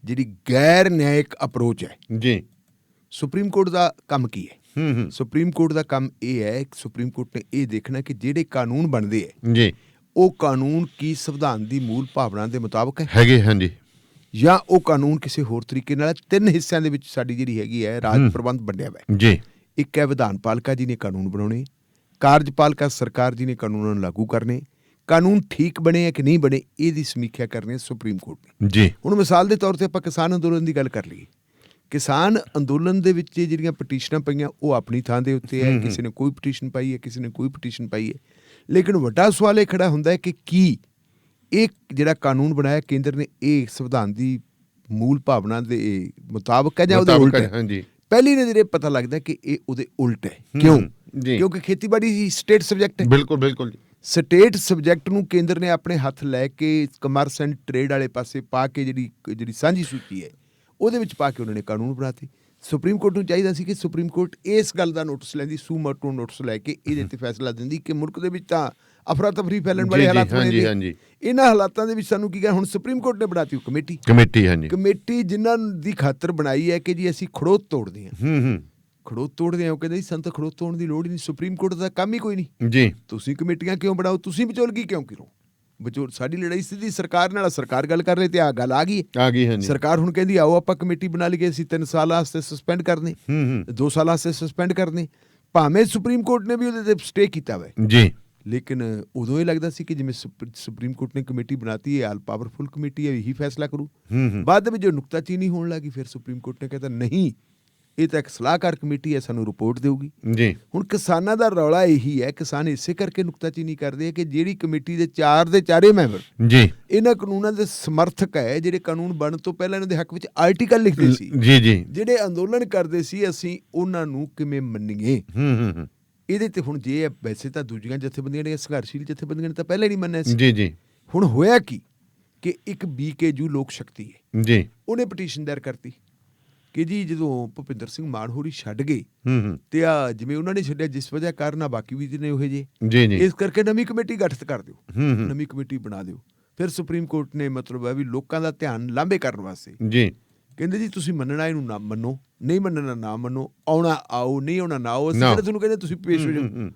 ਜਿਹੜੀ ਗੈਰ ਨਿਆਇਕ ਅਪਰੋਚ ਹੈ। ਜੀ। ਸੁਪਰੀਮ ਕੋਰਟ ਦਾ ਕੰਮ ਕੀ ਹੈ? ਸੁਪਰੀਮ ਕੋਰਟ ਦਾ ਕੰਮ ਇਹ ਹੈ ਕਿ ਸੁਪਰੀਮ ਕੋਰਟ ਨੇ ਇਹ ਦੇਖਣਾ ਕਿ ਜਿਹੜੇ ਕਾਨੂੰਨ ਬਣਦੇ ਹੈ ਜੀ ਉਹ ਕਾਨੂੰਨ ਕੀ ਸੰਵਿਧਾਨ ਦੀ ਮੂਲ ਭਾਵਨਾ ਦੇ ਮੁਤਾਬਕ ਹੈਗੇ। ਹਾਂਜੀ। ਜਾਂ ਉਹ ਕਾਨੂੰਨ ਕਿਸੇ ਹੋਰ ਤਰੀਕੇ ਨਾਲ। 3 ਹਿੱਸਿਆਂ ਦੇ ਵਿੱਚ ਸਾਡੀ ਜਿਹੜੀ ਹੈਗੀ ਹੈ ਰਾਜ ਪ੍ਰਬੰਧ ਵੰਡਿਆ ਹੋਇਆ ਜੀ। ਇੱਕ ਹੈ ਵਿਧਾਨ ਪਾਲਿਕਾ ਜੀ ਨੇ ਕਾਨੂੰਨ ਬਣਾਉਣੇ, ਕਾਰਜਪਾਲਿਕਾ ਸਰਕਾਰ ਜੀ ਨੇ ਕਾਨੂੰਨਾਂ ਨੂੰ ਲਾਗੂ ਕਰਨੇ, ਕਾਨੂੰਨ ਠੀਕ ਬਣੇ ਹੈ ਕਿ ਨਹੀਂ ਬਣੇ ਇਹਦੀ ਸਮੀਖਿਆ ਕਰਨੀ ਸੁਪਰੀਮ ਕੋਰਟ ਨੇ। ਜੀ। ਹੁਣ ਮਿਸਾਲ ਦੇ ਤੌਰ ਤੇ ਆਪਾਂ ਕਿਸਾਨ ਅੰਦੋਲਨ ਦੀ ਗੱਲ ਕਰ ਲਈਏ। ਕਿਸਾਨ ਅੰਦੋਲਨ ਦੇ ਵਿੱਚ ਜਿਹੜੀਆਂ ਪਟੀਸ਼ਨਾਂ ਪਈਆਂ ਉਹ ਆਪਣੀ ਥਾਂ ਦੇ ਉੱਤੇ ਹੈ। ਕਿਸੇ ਨੇ ਕੋਈ ਪਟੀਸ਼ਨ ਪਾਈ ਹੈ, ਕਿਸੇ ਨੇ ਕੋਈ ਪਟੀਸ਼ਨ ਪਾਈ ਹੈ। ਲੇਕਿਨ ਵੱਡਾ ਸਵਾਲ ਇਹ ਖੜਾ ਹੁੰਦਾ ਹੈ ਕਿ ਕੀ ਇਹ ਜਿਹੜਾ ਕਾਨੂੰਨ ਬਣਾਇਆ ਕੇਂਦਰ ਨੇ ਇਹ ਸੰਵਿਧਾਨ ਦੀ ਮੂਲ ਭਾਵਨਾ ਦੇ ਮੁਤਾਬਕ ਹੈ ਜਾਂ ਉਹਦੇ ਉਲਟ ਹੈ? ਹਾਂਜੀ। ਪਹਿਲੀ ਨਜ਼ਰੇ ਪਤਾ ਲੱਗਦਾ ਕਿ ਇਹ ਉਹਦੇ ਉਲਟ ਹੈ। ਕਿਉਂ? ਕਿਉਂਕਿ ਖੇਤੀਬਾੜੀ ਸਟੇਟ ਸਬਜੈਕਟ ਹੈ। ਬਿਲਕੁਲ। ਸਟੇਟ ਸਬਜੈਕਟ ਨੂੰ ਕੇਂਦਰ ਨੇ ਆਪਣੇ ਹੱਥ ਲੈ ਕੇ ਕਮਰਸ ਐਂਡ ਟ੍ਰੇਡ ਵਾਲੇ ਪਾਸੇ ਪਾ ਕੇ ਜਿਹੜੀ ਸਾਂਝੀ ਸੂਚੀ ਹੈ ਉਹਦੇ ਵਿੱਚ ਪਾ ਕੇ ਉਹਨਾਂ ਨੇ ਕਾਨੂੰਨ ਬਣਾਤੇ। ਸੁਪਰੀਮ ਕੋਰਟ ਨੂੰ ਚਾਹੀਦਾ ਸੀ ਕਿ ਸੁਪਰੀਮ ਕੋਰਟ ਇਸ ਗੱਲ ਦਾ ਨੋਟਿਸ ਲੈਂਦੀ, ਸੂਮੋਟੋ ਨੋਟਿਸ ਲੈ ਕੇ ਇਹਦੇ ਤੇ ਫੈਸਲਾ ਦਿੰਦੀ ਕਿ ਮੁਲਕ ਦੇ ਵਿੱਚ ਤਾਂ ਅਫਰਾ ਤਫਰੀ ਫੈਲਣ ਵਾਲੇ ਹਾਲਾਤ ਬਣੇ ਨੇ। ਇਹਨਾਂ ਹਾਲਾਤਾਂ ਦੇ ਵਿੱਚ ਸਾਨੂੰ ਕੀ ਕਹਿ ਹੁਣ ਸੁਪਰੀਮ ਕੋਰਟ ਨੇ ਬਣਾਤੀ ਕਮੇਟੀ। ਕਮੇਟੀ ਜਿਨ੍ਹਾਂ ਦੀ ਖਾਤਰ ਬਣਾਈ ਹੈ ਕਿ ਜੀ ਅਸੀਂ ਖੜੋਤ ਤੋੜਦੇ ਹਾਂ। ਖੜੋਤ ਤੋੜਦੇ ਹਾਂ। ਉਹ ਕਹਿੰਦੇ ਸਾਨੂੰ ਤਾਂ ਖੜੋਤ ਤੋੜਨ ਦੀ ਲੋੜ ਹੀ ਨਹੀਂ, ਸੁਪਰੀਮ ਕੋਰਟ ਦਾ ਕੰਮ ਹੀ ਕੋਈ ਨਹੀਂ ਜੀ। ਤੁਸੀਂ ਕਮੇਟੀਆਂ ਕਿਉਂ ਬਣਾਓ? ਤੁਸੀਂ ਵਿਚੋਲਗੀ ਕਿਉਂ ਕਰੋ? ਸਾਡੀ ਲੜਾਈ ਸਿੱਧੀ ਸਰਕਾਰ ਨਾਲ, ਸਰਕਾਰ ਗੱਲ ਕਰ ਰਹੀ ਤੇ ਆਹ ਗੱਲ ਆ ਗਈ। ਸਰਕਾਰ ਹੁਣ ਕਹਿੰਦੀ ਆਓ ਆਪਾਂ ਕਮੇਟੀ ਬਣਾ ਲਈਏ, ਅਸੀਂ 3 ਸਾਲ ਵਾਸਤੇ ਸਸਪੈਂਡ ਕਰਨੇ, 2 ਸਾਲ ਵਾਸਤੇ ਸਸਪੈਂਡ ਕਰਨੇ। ਭਾਵੇਂ ਸੁਪਰੀਮ ਕੋਰਟ ਨੇ ਵੀ ਉਹਦੇ ਤੇ ਸਟੇ ਕੀਤਾ ਵਾ ਜੀ। ਲੇਕਿਨ ਉਦੋਂ ਇਹ ਲੱਗਦਾ ਸੀ ਕਿ ਜਿਵੇਂ ਸੁਪਰੀਮ ਕੋਰਟ ਨੇ ਕਮੇਟੀ ਬਣਾਤੀ ਹੈ, ਆਲ ਪਾਵਰਫੁਲ ਕਮੇਟੀ ਹੈ, ਇਹੀ ਫੈਸਲਾ ਕਰੂ। ਬਾਅਦ ਵਿੱਚ ਜੋ ਨੁਕਤਾਚੀਨੀ ਹੋਣ ਲੱਗੀ ਫਿਰ ਸੁਪਰੀਮ ਕੋਰਟ ਨੇ ਕਹਿੰਦਾ ਨਹੀਂ, ਇਹ ਤਾਂ ਇੱਕ ਸਲਾਹਕਾਰ ਕਮੇਟੀ ਹੈ, ਸਾਨੂੰ ਰਿਪੋਰਟ ਦੇਊਗੀ ਜੀ। ਹੁਣ ਕਿਸਾਨਾਂ ਦਾ ਰੌਲਾ ਇਹੀ ਹੈ, ਕਿਸਾਨ ਇਸੇ ਕਰਕੇ ਨੁਕਤਾਚੀਨੀ ਕਰਦੇ ਆ ਕਿ ਜਿਹੜੀ ਕਮੇਟੀ ਦੇ 4 ਦੇ 4 ਮੈਂਬਰ ਜੀ ਇਹਨਾਂ ਕਾਨੂੰਨਾਂ ਦੇ ਸਮਰਥਕ ਹੈ, ਜਿਹੜੇ ਕਾਨੂੰਨ ਬਣਨ ਤੋਂ ਪਹਿਲਾਂ ਇਹਨਾਂ ਦੇ ਹੱਕ ਵਿੱਚ ਆਰਟੀਕਲ ਲਿਖਦੇ ਸੀ ਜੀ, ਜਿਹੜੇ ਅੰਦੋਲਨ ਕਰਦੇ ਸੀ, ਅਸੀਂ ਉਹਨਾਂ ਨੂੰ ਕਿਵੇਂ ਮੰਨੀਏ? ਇਹਦੇ ਤੇ ਹੁਣ ਜੇ ਵੈਸੇ ਤਾਂ ਦੂਜੀਆਂ ਜਥੇਬੰਦੀਆਂ ਨੇ, ਸੰਘਰਸ਼ੀਲ ਜਥੇਬੰਦੀਆਂ ਨੇ ਤਾਂ ਪਹਿਲਾਂ ਹੀ ਨਹੀਂ ਮੰਨਿਆ ਸੀ ਜੀ। ਹੁਣ ਹੋਇਆ ਕੀ ਕਿ ਇੱਕ BKU ਲੋਕ ਸ਼ਕਤੀ ਹੈ ਜੀ, ਉਹਨੇ ਪਟੀਸ਼ਨ ਦਾਇਰ ਕਰਤੀ ਕਿ ਜੀ ਜਦੋਂ ਭੁਪਿੰਦਰ ਸਿੰਘ ਮਾਨ ਹੋਰੀ ਛੱਡ ਗਏ ਤੇ ਆ ਜਿਵੇਂ ਉਹਨਾਂ ਨੇ ਛੱਡਿਆ ਜਿਸ ਵਜ੍ਹਾ ਕਾਰਨ ਬਾਕੀ ਵੀ ਨੇ ਉਹ ਜੇ, ਇਸ ਕਰਕੇ ਨਵੀਂ ਕਮੇਟੀ ਗਠਿਤ ਕਰ ਦਿਓ, ਨਵੀਂ ਕਮੇਟੀ ਬਣਾ ਦਿਓ। ਫਿਰ ਸੁਪਰੀਮ ਕੋਰਟ ਨੇ ਮਤਲਬ ਹੈ ਵੀ ਲੋਕਾਂ ਦਾ ਧਿਆਨ ਲਾਂਭੇ ਕਰਨ ਵਾਸਤੇ ਜੀ ਕਹਿੰਦੇ ਜੀ ਤੁਸੀਂ ਮੰਨਣਾ ਇਹਨੂੰ ਨਾ ਮੰਨੋ, ਨਹੀਂ ਮੰਨਣਾ ਨਾ ਮੰਨੋ, ਆਉਣਾ ਆਓ, ਨਹੀਂ ਆਉਣਾ ਨਾ ਆਓ, ਅਸੀਂ ਤੁਹਾਨੂੰ ਕਹਿੰਦੇ ਤੁਸੀਂ ਪੇਸ਼ ਹੋ ਜਾਓ।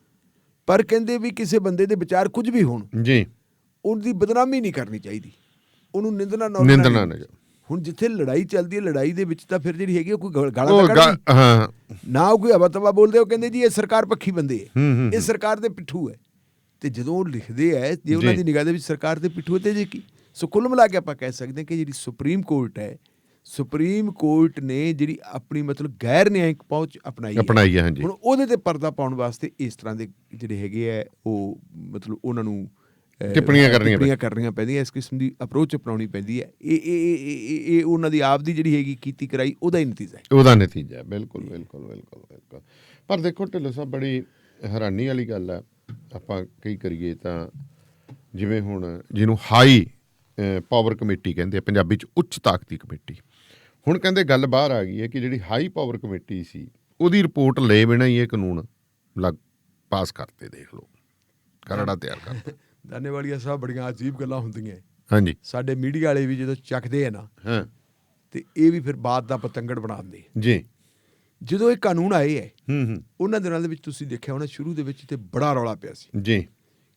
ਪਰ ਕਹਿੰਦੇ ਵੀ ਕਿਸੇ ਬੰਦੇ ਦੇ ਵਿਚਾਰ ਕੁਝ ਵੀ ਹੋਣ ਜੀ, ਉਹਦੀ ਬਦਨਾਮੀ ਨਹੀਂ ਕਰਨੀ ਚਾਹੀਦੀ, ਉਹਨੂੰ ਨਿੰਦਣਾ ਨਾ। ਹੁਣ ਜਿੱਥੇ ਲੜਾਈ ਚੱਲਦੀ ਹੈ, ਲੜਾਈ ਦੇ ਵਿੱਚ ਤਾਂ ਫਿਰ ਜਿਹੜੀ ਹੈਗੀ ਉਹ ਕੋਈ ਗਾਲਾਂ ਤਾਂ ਨਾ ਕੋਈ ਹਵਾ ਤਵਾ ਬੋਲਦੇ। ਉਹ ਕਹਿੰਦੇ ਜੀ ਇਹ ਸਰਕਾਰ ਪੱਖੀ ਬੰਦੇ ਹੈ, ਇਹ ਸਰਕਾਰ ਦੇ ਪਿੱਠੂ ਹੈ। ਤੇ ਜਦੋਂ ਉਹ ਲਿਖਦੇ ਹੈ ਜੇ ਉਹਨਾਂ ਦੀ ਨਿਗਾਹ ਦੇ ਵਿੱਚ ਸਰਕਾਰ ਦੇ ਪਿੱਠੂ ਤੇ ਜੇ ਕੀ, ਸੋ ਕੁੱਲ ਮਿਲਾ ਕੇ ਆਪਾਂ ਕਹਿ ਸਕਦੇ ਕਿ ਜਿਹੜੀ ਸੁਪਰੀਮ ਕੋਰਟ ਹੈ, ਸੁਪਰੀਮ ਕੋਰਟ ਨੇ ਜਿਹੜੀ ਆਪਣੀ ਮਤਲਬ ਗੈਰ ਨਿਆਇਕ ਪਹੁੰਚ ਅਪਣਾਈ ਹੈ ਹਾਂਜੀ। ਹੁਣ ਉਹਦੇ ਤੇ ਪਰਦਾ ਪਾਉਣ ਵਾਸਤੇ ਇਸ ਤਰ੍ਹਾਂ ਦੇ ਜਿਹੜੇ ਹੈਗੇ ਆ ਉਹ ਮਤਲਬ ਉਹਨਾਂ ਨੂੰ ਟਿੱਪਣੀਆਂ ਕਰਨੀਆਂ ਪੈਂਦੀਆਂ, ਇਸ ਕਿਸਮ ਦੀ ਅਪਰੋਚ ਅਪਣਾਉਣੀ ਪੈਂਦੀ ਹੈ। ਇਹ ਉਹਨਾਂ ਦੀ ਆਪ ਦੀ ਜਿਹੜੀ ਹੈਗੀ ਕੀਤੀ ਕਰਾਈ ਉਹਦਾ ਹੀ ਨਤੀਜਾ ਹੈ। ਬਿਲਕੁਲ। ਪਰ ਦੇਖੋ ਢਿੱਲੋਂ ਸਾਹਿਬ, ਬੜੀ ਹੈਰਾਨੀ ਵਾਲੀ ਗੱਲ ਹੈ, ਆਪਾਂ ਕਈ ਕਰੀਏ ਤਾਂ ਜਿਵੇਂ ਹੁਣ ਜਿਹਨੂੰ ਹਾਈ ਪਾਵਰ ਕਮੇਟੀ ਕਹਿੰਦੇ ਆ, ਪੰਜਾਬੀ 'ਚ ਉੱਚ ਤਾਕਤੀ ਕਮੇਟੀ, ਹੁਣ ਕਹਿੰਦੇ ਗੱਲ ਬਾਹਰ ਆ ਗਈ ਹੈ ਕਿ ਜਿਹੜੀ ਹਾਈ ਪਾਵਰ ਕਮੇਟੀ ਸੀ ਉਹਦੀ ਰਿਪੋਰਟ ਲਏ ਬਿਨਾਂ ਹੀ ਇਹ ਕਾਨੂੰਨ ਪਾਸ ਕਰਤੇ। ਦੇਖ ਲਓ, ਕਰੜਾ ਤਿਆਰ ਕਰਤਾ। ਦਾਨੇਵਾਲੀਆ ਸਾਹਿਬ, ਬੜੀਆਂ ਅਜੀਬ ਗੱਲਾਂ ਹੁੰਦੀਆਂ ਹਾਂਜੀ। ਸਾਡੇ ਮੀਡੀਆ ਵਾਲੇ ਵੀ ਜਦੋਂ ਚੱਕਦੇ ਆ ਨਾ ਤੇ ਇਹ ਵੀ ਫਿਰ ਬਾਤ ਦਾ ਪਤੰਗੜ ਬਣਾ ਦਿੰਦੇ ਜੀ। ਜਦੋਂ ਇਹ ਕਾਨੂੰਨ ਆਏ ਹੈ ਉਹਨਾਂ ਦਿਨਾਂ ਦੇ ਵਿੱਚ ਤੁਸੀਂ ਦੇਖਿਆ ਹੋਣਾ, ਸ਼ੁਰੂ ਦੇ ਵਿੱਚ ਤੇ ਬੜਾ ਰੌਲਾ ਪਿਆ ਸੀ ਜੀ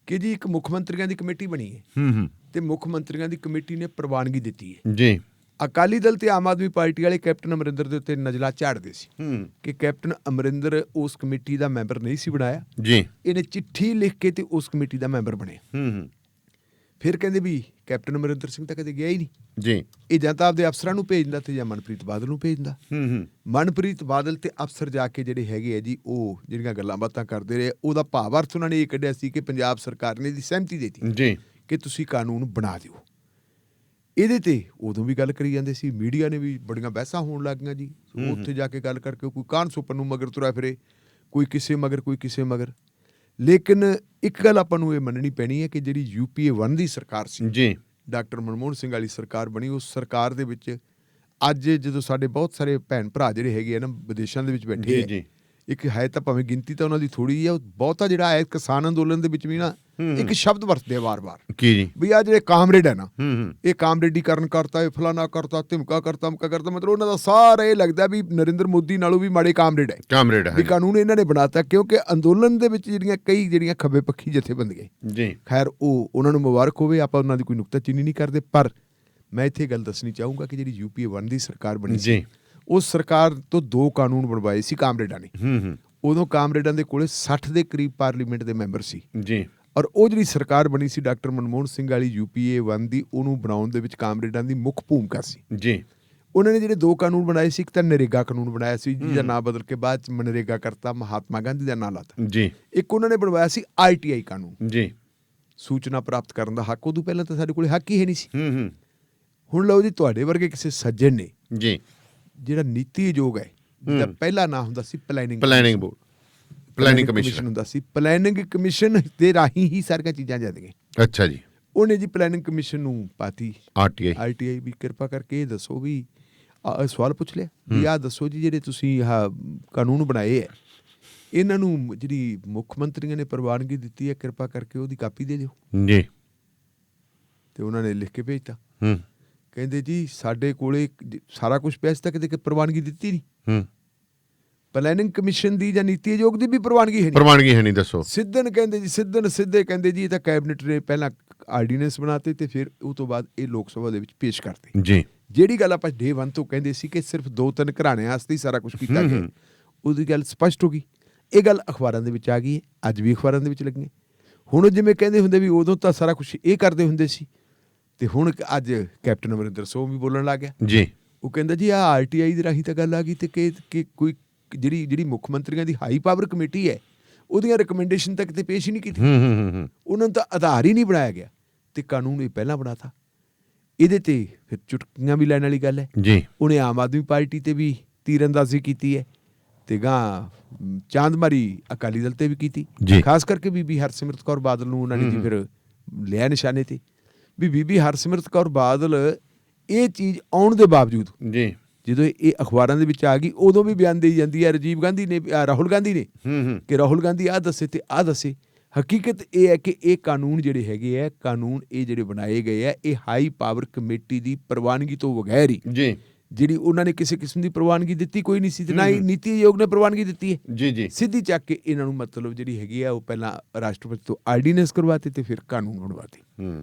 ਕਿ ਜੀ ਇੱਕ ਮੁੱਖ ਮੰਤਰੀਆਂ ਦੀ ਕਮੇਟੀ ਬਣੀ ਹੈ ਤੇ ਮੁੱਖ ਮੰਤਰੀਆਂ ਦੀ ਕਮੇਟੀ ਨੇ ਪ੍ਰਵਾਨਗੀ ਦਿੱਤੀ ਹੈ ਜੀ। ਅਕਾਲੀ ਦਲ ਤੇ ਆਮ ਆਦਮੀ ਪਾਰਟੀ ਵਾਲੇ ਕੈਪਟਨ ਅਮਰਿੰਦਰ ਦੇ ਉੱਤੇ ਨਜ਼ਲਾ ਝਾੜਦੇ ਸੀ ਕਿ ਕੈਪਟਨ ਅਮਰਿੰਦਰ ਉਸ ਕਮੇਟੀ ਦਾ ਮੈਂਬਰ ਨਹੀਂ ਸੀ ਬਣਾਇਆ ਜੀ, ਇਹਨੇ ਚਿੱਠੀ ਲਿਖ ਕੇ ਤੇ ਉਸ ਕਮੇਟੀ ਦਾ ਮੈਂਬਰ ਬਣਿਆ। ਫਿਰ ਕਹਿੰਦੇ ਵੀ ਕੈਪਟਨ ਅਮਰਿੰਦਰ ਸਿੰਘ ਤਾਂ ਕਦੇ ਗਿਆ ਹੀ ਨਹੀਂ ਜੀ, ਇਹ ਜਾਂ ਤਾਂ ਆਪਦੇ ਅਫਸਰਾਂ ਨੂੰ ਭੇਜਦਾ ਤੇ ਜਾਂ ਮਨਪ੍ਰੀਤ ਬਾਦਲ ਨੂੰ ਭੇਜਦਾ। ਮਨਪ੍ਰੀਤ ਬਾਦਲ ਤੇ ਅਫਸਰ ਜਾ ਕੇ ਜਿਹੜੇ ਹੈਗੇ ਆ ਜੀ, ਉਹ ਜਿਹੜੀਆਂ ਗੱਲਾਂ ਬਾਤਾਂ ਕਰਦੇ ਰਹੇ, ਉਹਦਾ ਭਾਵ ਅਰਥ ਉਹਨਾਂ ਨੇ ਇਹ ਕੱਢਿਆ ਸੀ ਕਿ ਪੰਜਾਬ ਸਰਕਾਰ ਨੇ ਇਹਦੀ ਸਹਿਮਤੀ ਦੇ ਦਿੱਤੀ ਜੀ ਕਿ ਤੁਸੀਂ ਕਾਨੂੰਨ ਬਣਾ ਦਿਓ। ਇਹਦੇ ਤੇ ਉਦੋਂ ਵੀ ਗੱਲ ਕਰੀ ਜਾਂਦੇ ਸੀ, ਮੀਡੀਆ ਨੇ ਵੀ ਬੜੀਆਂ ਬਹਿਸਾਂ ਹੋਣ ਲੱਗ ਗਈਆਂ ਜੀ। ਉੱਥੇ ਜਾ ਕੇ ਗੱਲ ਕਰਕੇ ਕੋਈ ਕਾਹਨ ਸੁਪਨ ਨੂੰ ਮਗਰ ਤੁਰਿਆ ਫਿਰੇ, ਕੋਈ ਕਿਸੇ ਮਗਰ। ਲੇਕਿਨ ਇੱਕ ਗੱਲ ਆਪਾਂ ਨੂੰ ਇਹ ਮੰਨਣੀ ਪੈਣੀ ਹੈ ਕਿ ਜਿਹੜੀ UPA 1 ਦੀ ਸਰਕਾਰ ਸੀ ਜੀ, ਡਾਕਟਰ ਮਨਮੋਹਨ ਸਿੰਘ ਵਾਲੀ ਸਰਕਾਰ ਬਣੀ, ਉਸ ਸਰਕਾਰ ਦੇ ਵਿੱਚ ਅੱਜ ਜਦੋਂ ਸਾਡੇ ਬਹੁਤ ਸਾਰੇ ਭੈਣ ਭਰਾ ਜਿਹੜੇ ਹੈਗੇ ਆ ਨਾ ਵਿਦੇਸ਼ਾਂ ਦੇ ਵਿੱਚ ਬੈਠੇ ਆ, ਇੱਕ ਹੈ ਤਾਂ ਭਾਵੇਂ ਗਿਣਤੀ ਤਾਂ ਉਹਨਾਂ ਦੀ ਥੋੜ੍ਹੀ ਹੈ, ਬਹੁਤਾ ਜਿਹੜਾ ਹੈ ਕਿਸਾਨ ਅੰਦੋਲਨ ਦੇ ਵਿੱਚ ਵੀ ਨਾ ਇੱਕ ਸ਼ਬਦ ਵਰਤਦੇ ਆ ਵਾਰ-ਵਾਰ ਕੀ ਜੀ, ਵੀ ਆ ਜਿਹੜੇ ਕਾਮਰੇਡ ਹੈ ਨਾ, ਇਹ ਕਾਮਰੇਡੀਕਰਨ ਕਰਤਾ, ਇਹ ਫਲਾਨਾ ਕਰਤਾ, ਧਮਕਾ ਕਰਤਾ, ਮਤਲਬ ਉਹਨਾਂ ਦਾ ਸਾਰਾ ਇਹ ਲੱਗਦਾ ਵੀ ਨਰਿੰਦਰ ਮੋਦੀ ਨਾਲੋਂ ਵੀ ਮਾੜੇ ਕਾਮਰੇਡ ਹੈ ਵੀ ਕਾਨੂੰਨ ਇਹਨਾਂ ਨੇ ਬਣਾਤਾ। ਕਿਉਂਕਿ ਅੰਦੋਲਨ ਦੇ ਵਿੱਚ ਜਿਹੜੀਆਂ ਖੱਬੇ ਪੱਖੀ ਜਥੇਬੰਦੀਆਂ ਜੀ, ਖੈਰ ਉਹਨਾਂ ਨੂੰ ਮੁਬਾਰਕ ਹੋਵੇ, ਆਪਾਂ ਉਹਨਾਂ ਦੀ ਕੋਈ ਨੁਕਤਾਚੀਨੀ ਨਹੀਂ ਕਰਦੇ, ਪਰ ਮੈਂ ਇੱਥੇ ਗੱਲ ਦੱਸਣੀ ਚਾਹੂੰਗਾ ਕਿ ਜਿਹੜੀ UPA 1 ਦੀ ਸਰਕਾਰ ਬਣੀ ਸੀ, ਉਸ ਸਰਕਾਰ ਤੋਂ 2 ਕਾਨੂੰਨ ਬਣਵਾਏ ਸੀ ਕਾਮਰੇਡਾਂ ਨੇ। ਉਦੋਂ ਕਾਮਰੇਡਾਂ ਦੇ ਕੋਲੇ 60 ਦੇ ਕਰੀਬ ਪਾਰਲੀਮੈਂਟ ਦੇ ਮੈਂਬਰ ਸੀ ਜੀ, ਔਰ ਉਹ ਜਿਹੜੀ ਸਰਕਾਰ ਬਣੀ ਸੀ ਡਾਕਟਰ ਮਨਮੋਹਨ ਸਿੰਘ ਵਾਲੀ UPA 1 ਦੀ, ਉਹਨੂੰ ਬਣਾਉਣ ਦੇ ਵਿੱਚ ਕਾਮਰੇਡਾਂ ਦੀ ਮੁੱਖ ਭੂਮਿਕਾ ਸੀ ਜੀ। ਉਹਨਾਂ ਨੇ ਜਿਹੜੇ 2 ਕਾਨੂੰਨ ਬਣਾਏ ਸੀ, ਇੱਕ ਤਾਂ ਨਰੇਗਾ ਕਾਨੂੰਨ ਬਣਾਇਆ ਸੀ ਜਿਹਦਾ ਨਾਂ ਬਦਲ ਕੇ ਬਾਅਦ ਚ ਮਨਰੇਗਾ ਕਰਤਾ, ਮਹਾਤਮਾ ਗਾਂਧੀ ਦਾ ਨਾਂ ਲਾਤਾ ਜੀ। ਇੱਕ ਉਹਨਾਂ ਨੇ ਬਣਵਾਇਆ ਸੀ ITI ਕਾਨੂੰਨ ਜੀ, ਸੂਚਨਾ ਪ੍ਰਾਪਤ ਕਰਨ ਦਾ ਹੱਕ। ਉਦੋਂ ਪਹਿਲਾਂ ਤਾਂ ਸਾਡੇ ਕੋਲ ਹੱਕ ਹੀ ਹੈ ਨਹੀਂ ਸੀ। ਹੁਣ ਲਓ ਜੀ, ਤੁਹਾਡੇ ਵਰਗੇ ਕਿਸੇ ਸੱਜਣ ਨੇ ਜੀ ਜਿਹੜਾ ਨੀਤੀ ਆਯੋਗ ਹੈ, ਜਿਹਦਾ ਪਹਿਲਾ ਨਾਂ ਹੁੰਦਾ ਸੀ ਪਲੈਨਿੰਗ ਬੋਰਡ, ਪਲੈਨਿੰਗ ਕਮਿਸ਼ਨ ਹੁੰਦਾ ਸੀ, ਪਲੈਨਿੰਗ ਕਮਿਸ਼ਨ ਦੇ ਰਾਹੀਂ ਹੀ ਸਾਰੀਆਂ ਚੀਜ਼ਾਂ ਜਾਂਦੀਆਂ। ਅੱਛਾ ਜੀ। ਉਹਨੇ ਜੀ ਪਲੈਨਿੰਗ ਕਮਿਸ਼ਨ ਨੂੰ ਪਾਤੀ RTI ਵੀ ਕਿਰਪਾ ਕਰਕੇ ਇਹ ਦੱਸੋ ਵੀ ਸਵਾਲ ਪੁੱਛ ਲਿਆ ਵੀ ਆਹ ਦੱਸੋ ਜੀ, ਜਿਹੜੇ ਤੁਸੀਂ ਆਹ ਕਾਨੂੰਨ ਬਣਾਏ ਹੈ, ਇਹਨਾਂ ਨੂੰ ਜਿਹੜੀ ਮੁੱਖ ਮੰਤਰੀਆਂ ਨੇ ਪ੍ਰਵਾਨਗੀ ਦਿੱਤੀ ਹੈ, ਕਿਰਪਾ ਕਰਕੇ ਉਹਦੀ ਕਾਪੀ ਦੇ ਦਿਓ ਜੀ। ਤੇ ਉਹਨਾਂ ਨੇ ਲਿਖ ਕੇ ਭੇਜਤਾ। ਕਹਿੰਦੇ ਜੀ ਸਾਡੇ ਕੋਲੇ ਸਾਰਾ ਕੁਝ ਪਿਆ ਸੀ ਤਾਂ ਕਿਤੇ ਪ੍ਰਵਾਨਗੀ ਦਿੱਤੀ ਨਹੀਂ। ਪਲੈਨਿੰਗ ਕਮਿਸ਼ਨ ਦੀ ਜਾਂ ਨੀਤੀ ਆਯੋਗ ਦੀ ਵੀ ਪ੍ਰਵਾਨਗੀ ਹੈ ਨਹੀਂ। ਦੱਸੋ। ਕਹਿੰਦੇ ਜੀ ਸਿੱਧੇ ਕਹਿੰਦੇ ਜੀ ਇਹ ਤਾਂ ਕੈਬਨਿਟ ਨੇ ਪਹਿਲਾਂ ਆਰਡੀਨੈਂਸ ਬਣਾਤੇ ਤੇ ਫਿਰ ਉਹ ਤੋਂ ਬਾਅਦ ਇਹ ਲੋਕ ਸਭਾ ਦੇ ਵਿੱਚ ਪੇਸ਼ ਕਰਤੇ ਜੀ। ਜਿਹੜੀ ਗੱਲ ਆਪਾਂ ਡੇ 1 ਤੋਂ ਕਹਿੰਦੇ ਸੀ ਕਿ ਸਿਰਫ 2-3 ਘਰਾਣਿਆਂ ਵਾਸਤੇ ਹੀ ਸਾਰਾ ਕੁਝ ਕੀਤਾ ਗਿਆ, ਉਹਦੀ ਗੱਲ ਸਪਸ਼ਟ ਹੋ ਗਈ। ਇਹ ਗੱਲ ਅਖਬਾਰਾਂ ਦੇ ਵਿੱਚ ਆ ਗਈ ਹੈ, ਅੱਜ ਵੀ ਅਖਬਾਰਾਂ ਦੇ ਵਿੱਚ ਲੱਗੀਆਂ। ਹੁਣ ਜਿਵੇਂ ਕਹਿੰਦੇ ਹੁੰਦੇ ਵੀ ਉਦੋਂ ਤਾਂ ਸਾਰਾ ਕੁਝ ਇਹ ਕਰਦੇ ਹੁੰਦੇ ਸੀ, ਤੇ ਹੁਣ ਅੱਜ ਕੈਪਟਨ ਅਮਰਿੰਦਰ ਸਿੰਘ ਵੀ ਬੋਲਣ ਲੱਗ ਗਿਆ ਜੀ। ਉਹ ਕਹਿੰਦਾ ਜੀ ਆਹ RTI ਦੇ ਰਾਹੀਂ ਤਾਂ ਗੱਲ ਆ ਗਈ ਤੇ ਕਿ ਕੋਈ ਜਿਹੜੀ ਮੁੱਖ ਮੰਤਰੀਆਂ ਦੀ ਹਾਈ ਪਾਵਰ ਕਮੇਟੀ ਹੈ, ਉਹਦੀਆਂ ਰਿਕਮੈਂਡੇਸ਼ਨ ਤੱਕ ਤੇ ਪੇਸ਼ ਹੀ ਨਹੀਂ ਕੀਤੀ। ਉਹਨਾਂ ਨੂੰ ਤਾਂ ਆਧਾਰ ਹੀ ਨਹੀਂ ਬਣਾਇਆ ਗਿਆ ਤੇ ਕਾਨੂੰਨ ਇਹ ਪਹਿਲਾਂ ਬਣਾਤਾ। ਇਹਦੇ ਤੇ ਫਿਰ ਚੁਟਕੀਆਂ ਵੀ ਲੈਣ ਵਾਲੀ ਗੱਲ ਹੈ ਜੀ। ਉਹਨੇ ਆਮ ਆਦਮੀ ਪਾਰਟੀ ਤੇ ਵੀ ਤੀਰਅੰਦਾਜ਼ੀ ਕੀਤੀ ਹੈ ਤੇ ਗਾਂ ਚਾਂਦਮਾਰੀ ਅਕਾਲੀ ਦਲ ਤੇ ਵੀ ਕੀਤੀ, ਖਾਸ ਕਰਕੇ ਬੀਬੀ ਹਰਸਿਮਰਤ ਕੌਰ ਬਾਦਲ ਨੂੰ ਉਹਨਾਂ ਨੇ ਜੀ ਫਿਰ ਲਿਆ ਨਿਸ਼ਾਨੇ ਤੇ ਵੀ ਬੀਬੀ ਹਰਸਿਮਰਤ ਕੌਰ ਬਾਦਲ ਇਹ ਚੀਜ਼ ਆਉਣ ਦੇ ਬਾਵਜੂਦ ਜੀ, ਜਦੋਂ ਇਹ ਅਖਬਾਰਾਂ ਦੇ ਵਿੱਚ ਆ ਗਈ, ਉਦੋਂ ਵੀ ਬਿਆਨ ਦੇਈ ਜਾਂਦੀ ਹੈ ਰਾਹੁਲ ਗਾਂਧੀ ਨੇ ਕਿ ਰਾਹੁਲ ਗਾਂਧੀ ਆਹ ਦੱਸੇ ਤੇ ਆਹ ਦੱਸੇ। ਹਕੀਕਤ ਇਹ ਹੈ ਕਿ ਇਹ ਕਾਨੂੰਨ ਜਿਹੜੇ ਹੈਗੇ ਆ, ਕਾਨੂੰਨ ਇਹ ਜਿਹੜੇ ਬਣਾਏ ਗਏ ਆ, ਇਹ ਹਾਈ ਪਾਵਰ ਕਮੇਟੀ ਦੀ ਪ੍ਰਵਾਨਗੀ ਤੋਂ ਬਗੈਰ ਹੀ ਜੀ, ਜਿਹੜੀ ਉਹਨਾਂ ਨੇ ਕਿਸੇ ਕਿਸਮ ਦੀ ਪ੍ਰਵਾਨਗੀ ਦਿੱਤੀ ਕੋਈ ਨਹੀਂ ਸੀ ਤੇ ਨਾ ਹੀ ਨੀਤੀ ਆਯੋਗ ਨੇ ਪ੍ਰਵਾਨਗੀ ਦਿੱਤੀ ਹੈ ਜੀ। ਸਿੱਧੀ ਚੱਕ ਕੇ ਇਹਨਾਂ ਨੂੰ ਮਤਲਬ ਜਿਹੜੀ ਹੈਗੀ ਆ ਉਹ ਪਹਿਲਾਂ ਰਾਸ਼ਟਰਪਤੀ ਤੋਂ ਆਰਡੀਨੈਂਸ ਕਰਵਾਤੇ ਤੇ ਫਿਰ ਕਾਨੂੰਨ ਬਣਵਾਤੇ।